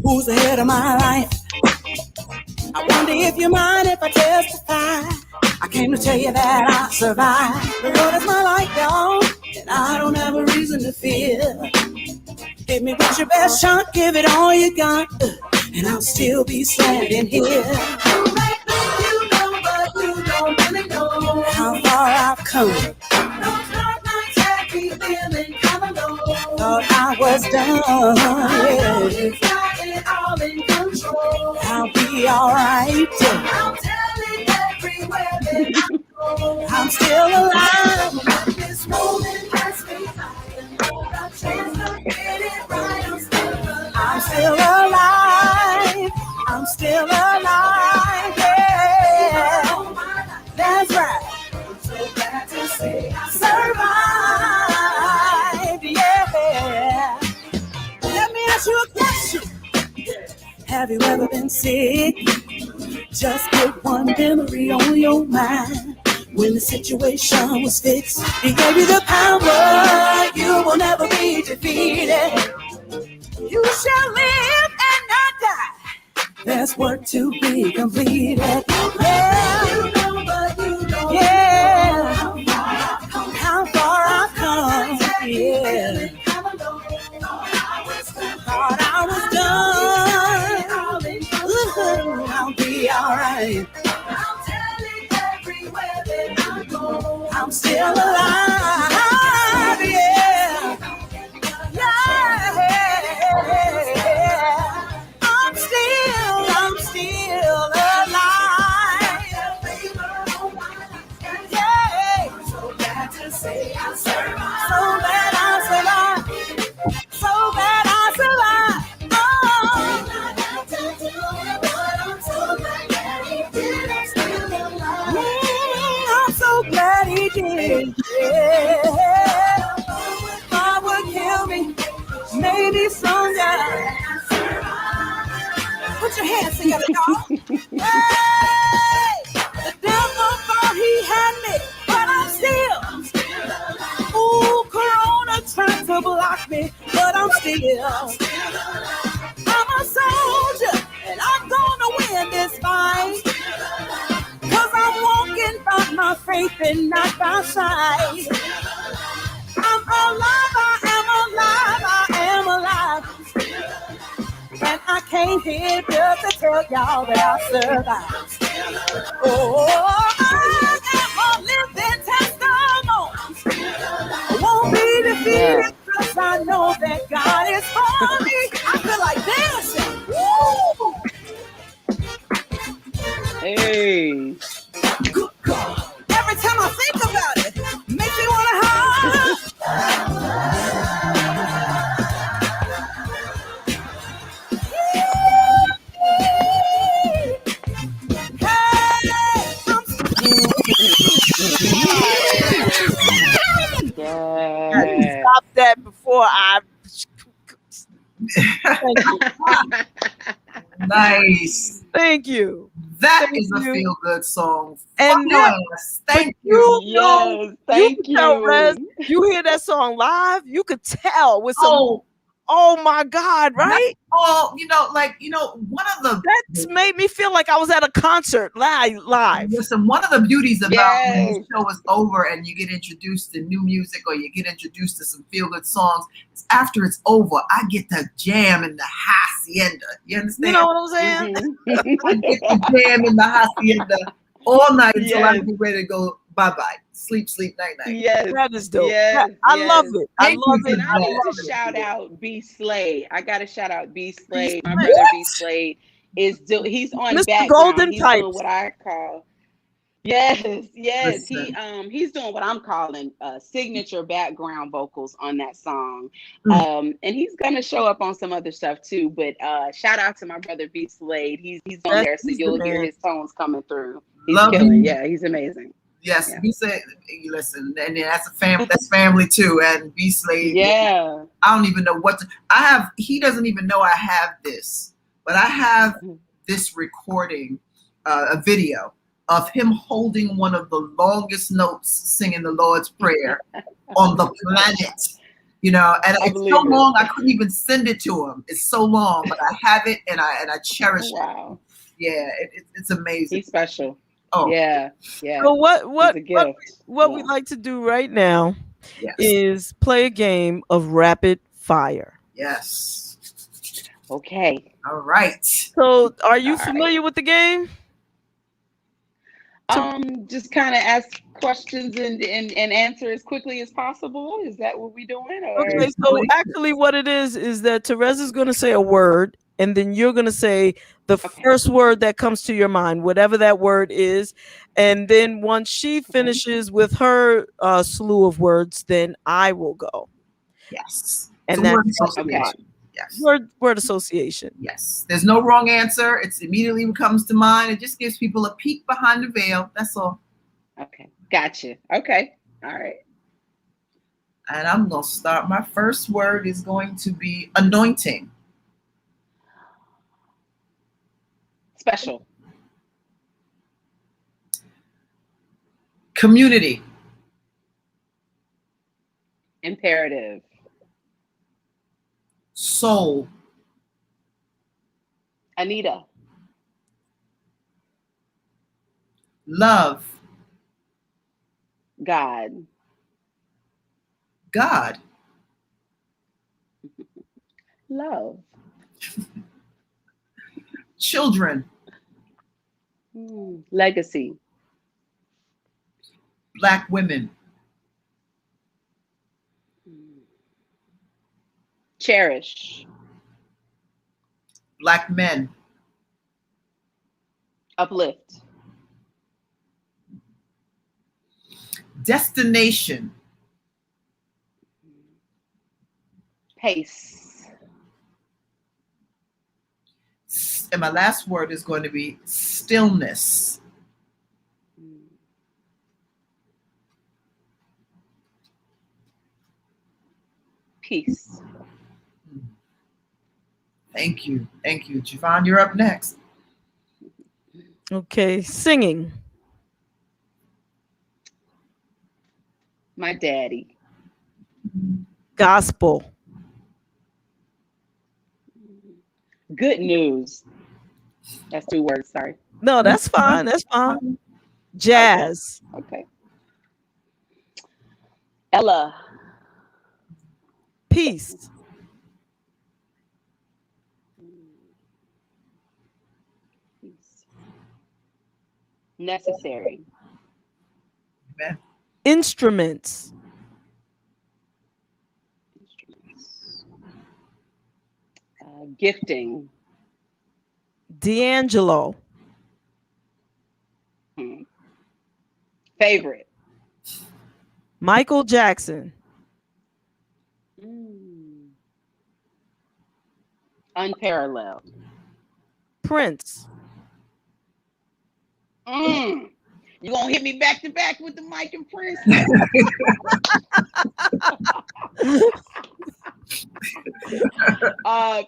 who's the head of my life. I wonder if you mind if I testify. I came to tell you that I survived. The Lord is my light, y'all, and I don't have a reason to fear. Hit me with your best shot, give it all you got, and I'll still be standing here. You may think you know, but you don't really know how far I've come. Those dark nights had me feeling kind of low. Thought I was done. Yeah. Got it all in control. I'll be alright. I'm telling everywhere that I go. I'm still alive. This moment has me high. A chance to get it right. I'm still alive. I'm still alive. Yeah, that's right. I'm so glad to say I survived. Yeah. Let me ask you a question. Have you ever been sick? Just get one memory on your mind. When the situation was fixed, he gave you the power. You will never be defeated. You shall live and not die. There's work to be completed. Yeah. You know, but you don't know how far I've come. Yeah. Thought I was done. Ooh, I'll be alright. I'm telling everywhere that I go. I'm still alive. Yeah. I'm still alive. Yeah. So glad to say I survived. So glad I survived. So glad I survived. Oh. I'm so glad he did. I'm still alive. I'm so glad he did. Yeah. God would kill me. Maybe someday. Put your hands together, y'all. Hey! The devil thought he had me, but I'm still. Ooh, Corona tried to block me, but I'm still. I'm a soldier, and I'm gonna win this fight. Cause I'm walking by my faith and not by sight. I'm alive, I am alive. And I came here just to tell y'all that I survived. Oh, I am a living testimony. I won't be defeated because I know that God is for me. I feel like dancing. Woo! Hey. Good God. Every time I think about it, makes me want to holler. Yeah. Stop that before I. Nice. Thank you. That is a feel good song. And yes, thank you. Yes, thank you. Tell Rez, you hear that song live, you could tell with some. Oh my God, right? Oh, one of the that's made me feel like I was at a concert live. Listen, one of the beauties about when the show is over and you get introduced to new music or you get introduced to some feel-good songs, is after it's over, I get to jam in the hacienda. You understand? You know what I'm saying? I get to jam in the hacienda all night until I get ready to go bye-bye. Sleep, night. Yes, that is dope. Yes, I love it. I love it. And I want to shout out B Slade. I got to shout out B Slade. My brother B Slade he's on Mr. background. Golden He's Pipes. doing what I call Yes. He's doing what I'm calling signature background vocals on that song. And he's gonna show up on some other stuff too. But shout out to my brother B Slade. He's on there, so you'll hear his tones coming through. He's killing. Yeah, he's amazing. Yes, yeah. Beasley. Listen, and that's a family. That's family too. And Beasley. Yeah. I don't even know what I have. He doesn't even know I have this, but I have this recording, a video of him holding one of the longest notes singing the Lord's Prayer on the planet. You know, and it's so long I couldn't even send it to him. It's so long, but I have it and I cherish it. Yeah, it's amazing. He's special. Oh yeah, yeah. So what we'd like to do right now is play a game of rapid fire. Yes. Okay. All right. So are you familiar with the game? Just kind of ask questions and answer as quickly as possible. Is that what we're doing? Or? Okay, so actually what it is that Terez is going to say a word, and then you're going to say the first word that comes to your mind, whatever that word is. And then once she finishes with her slew of words, then I will go. Yes. And so that's yes. Word association. Yes. There's no wrong answer. It's immediately what comes to mind. It just gives people a peek behind the veil. That's all. Okay. Gotcha. Okay. All right. And I'm going to start. My first word is going to be anointing. Special. Community. Imperative. Soul. Anita. Love. God. God. Love. Children. Legacy. Black women. Cherish. Black men. Uplift. Destination. Pace. And my last word is going to be stillness. Peace. Thank you. Thank you. JaVonne, you're up next. Okay. Singing. My daddy. Gospel. Good news. That's 2 words. Sorry. No, that's fine. That's fine. Jazz. Okay. Ella. Peace. Necessary. Amen. Instruments. Gifting. D'Angelo. Favorite. Michael Jackson. Unparalleled. Prince. You gonna hit me back to back with the Mike and Prince?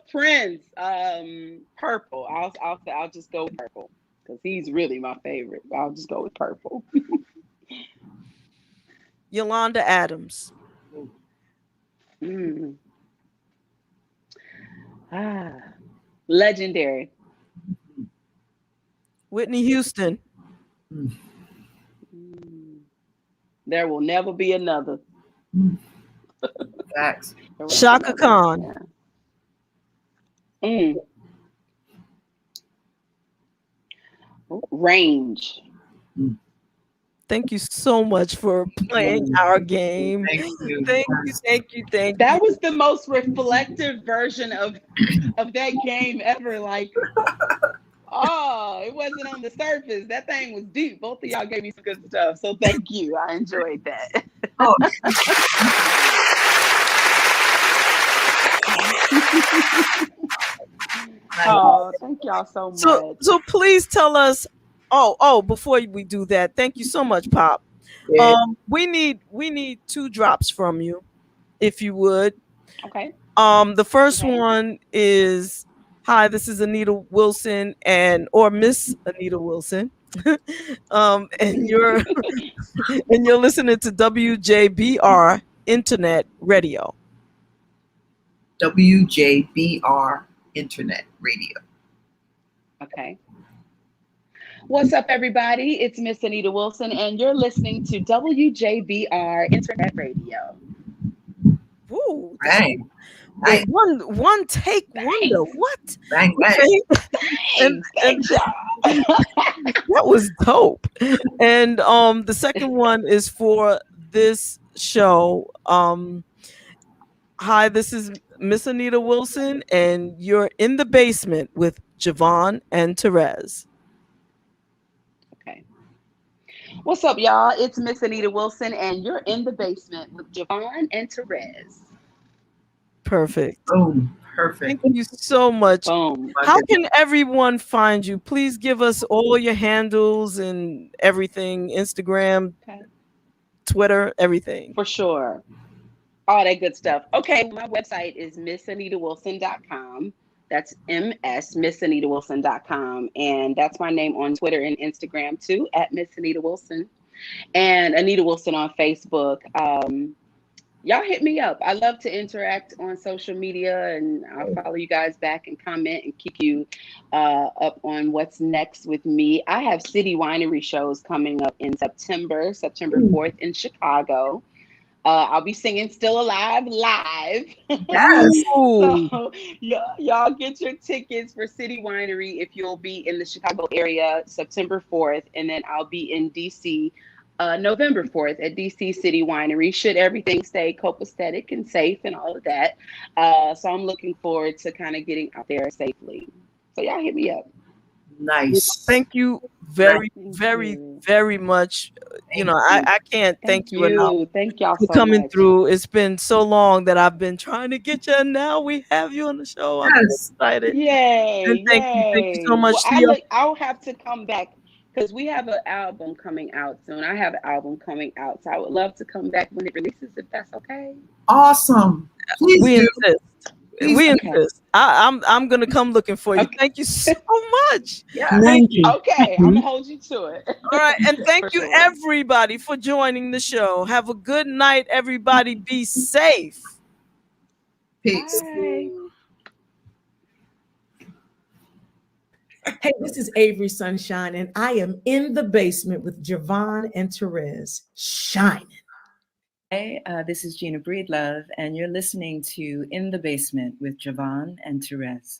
Prince. Purple. I'll just go with purple because he's really my favorite. I'll just go with purple. Yolanda Adams. Legendary. Whitney Houston. There will never be another. Facts. Shaka Khan. Range. Thank you so much for playing our game. Thank you. Thank you. That was the most reflective version of that game ever. Like, oh, it wasn't on the surface. That thing was deep. Both of y'all gave me some good stuff. So thank you. I enjoyed that. Oh, thank y'all so much. So please tell us Before we do that, thank you so much, Pop. Yeah. We need 2 drops from you, if you would. Okay. The first one is, hi, this is Anita Wilson or Miss Anita Wilson. And you're listening to WJBR Internet Radio. WJBR Internet Radio. Okay. What's up, everybody? It's Miss Anita Wilson, and you're listening to WJBR Internet Radio. Woo! Bang. Bang. One take wonder. What? Bang, bang. and that was dope. And the second one is for this show. Hi, this is Miss Anita Wilson, and you're in the basement with JaVonne and Terez. Okay. What's up, y'all? It's Miss Anita Wilson, and you're in the basement with JaVonne and Terez. Perfect. Boom. Perfect. Thank you so much. Boom. How can everyone find you? Please give us all your handles and everything. Instagram, Twitter, everything. For sure. All that good stuff. Okay, my website is missanitawilson.com. That's missanitawilson.com. And that's my name on Twitter and Instagram too, at Miss Anita Wilson. And Anita Wilson on Facebook. Y'all hit me up. I love to interact on social media, and I'll follow you guys back and comment and keep you up on what's next with me. I have city winery shows coming up in September 4th in Chicago. I'll be singing Still Alive live. Yes. So y'all get your tickets for City Winery if you'll be in the Chicago area September 4th. And then I'll be in DC November 4th at DC City Winery, should everything stay copacetic and safe and all of that. So I'm looking forward to kind of getting out there safely. So y'all hit me up. Nice. Thank you very, very, very much. I can't thank you enough. Thank y'all for so coming much. through. It's been so long that I've been trying to get you, and now we have you on the show. I'm excited. Yay. And thank you so much. Well, I'll have to come back because we have an album coming out soon. I have an album coming out, so I would love to come back when it releases, if that's okay. Awesome. Please we do. insist. We insist. I'm gonna come looking for you. Okay. Thank you so much. Yeah. Thank you. Okay, I'm gonna hold you to it. All right, and thank you everybody for joining the show. Have a good night, everybody. Be safe. Peace. Bye. Hey, this is Avery Sunshine, and I am in the basement with JaVonne and Terez, shining. Hey, this is Gina Breedlove, and you're listening to In the Basement with JaVonne and Terez.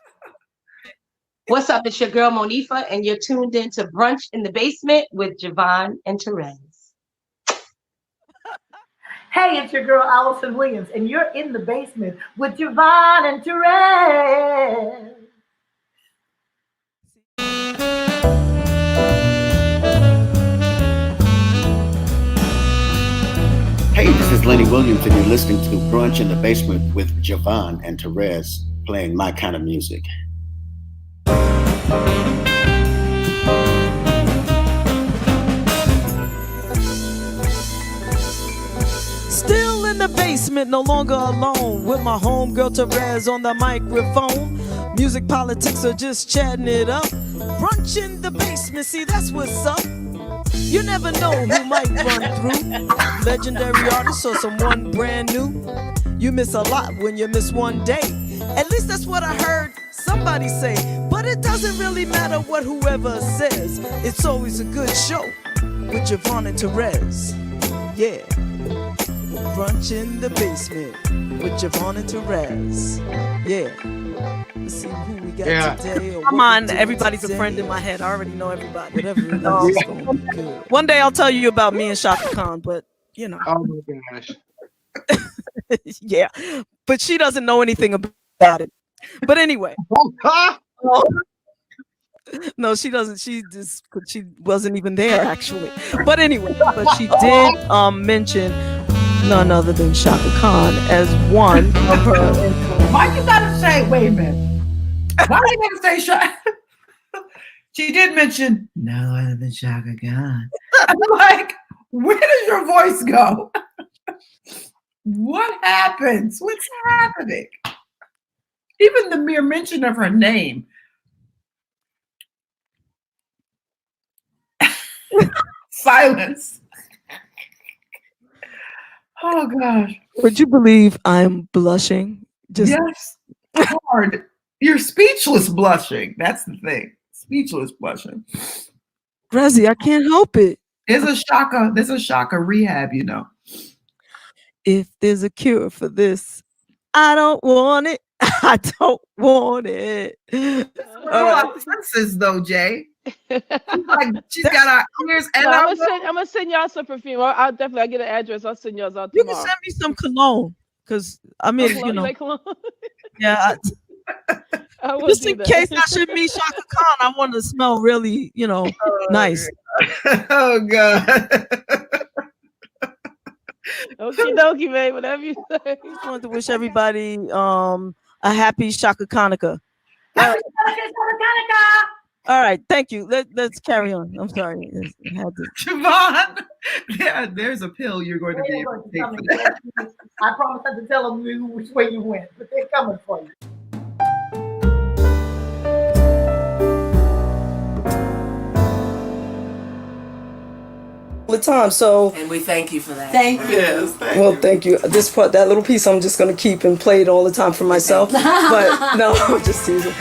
What's up? It's your girl Monifa, and you're tuned in to Brunch in the Basement with JaVonne and Terez. Hey, it's your girl Allison Williams, and you're in the basement with JaVonne and Terez. Hey, this is Lenny Williams, and you're listening to Brunch in the Basement with JaVonne and Terez, playing my kind of music. Still in the basement, no longer alone, with my homegirl Terez on the microphone. Music, politics, or just chatting it up. Brunch in the basement, see, that's what's up. You never know who might run through. Legendary artist or someone brand new. You miss a lot when you miss one day. At least that's what I heard somebody say. But it doesn't really matter what whoever says. It's always a good show with JaVonne and Terez. Yeah. Brunch in the basement with JaVonne and Terez. Yeah. Let's see who we got today. Come on, everybody's a friend in my head. I already know everybody. Whatever it is, it's gonna be good. One day I'll tell you about me and Shaka Khan, but you know. Oh my gosh. Yeah, but she doesn't know anything about it. But anyway. No, she doesn't. She wasn't even there actually. But anyway, but she did mention none other than Shaka Khan as one of her. Why you gotta say, wait a minute? Why you gotta say Shaka? She did mention no other than Shaka Khan. I'm like, where does your voice go? What happens? What's happening? Even the mere mention of her name. Silence. Oh gosh. Would you believe I'm blushing? Just yes. Hard. You're speechless blushing. That's the thing. Speechless blushing. Grazie, I can't help it. There's a Shaka rehab, you know. If there's a cure for this, I don't want it. I don't want it. Our senses, though, Jay. She's got our ears and no, our I'm gonna send y'all some perfume. I'll definitely get an address. I'll send y'all out tomorrow. You can send me some cologne, because I mean, cologne, you know, like cologne? yeah. Just in that. case I should meet Shaka Khan, I want to smell really, you know, nice. Oh God. Okie dokie, babe. Whatever you say. I just wanted to wish everybody a happy Shaka Hanukkah. All right, thank you. Let's carry on. I'm sorry. I had to. JaVonne, yeah, there's a pill you're going to be able to take for that. I promise not to tell them which way you went, but they're coming for you. The time, so and we thank you for that. Thank you. Yes, thank you. This part, that little piece, I'm just gonna keep and play it all the time for myself. But no, I'm just teasing.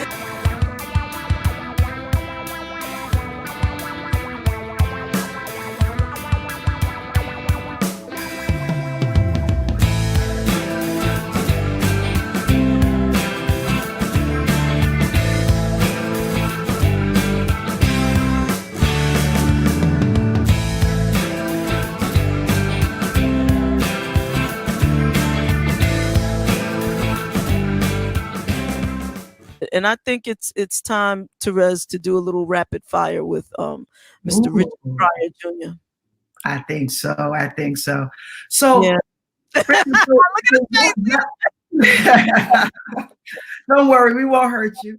And I think it's time, Terez, to do a little rapid fire with Mr. Richard Pryor Jr. I think so. So yeah. Don't worry, we won't hurt you.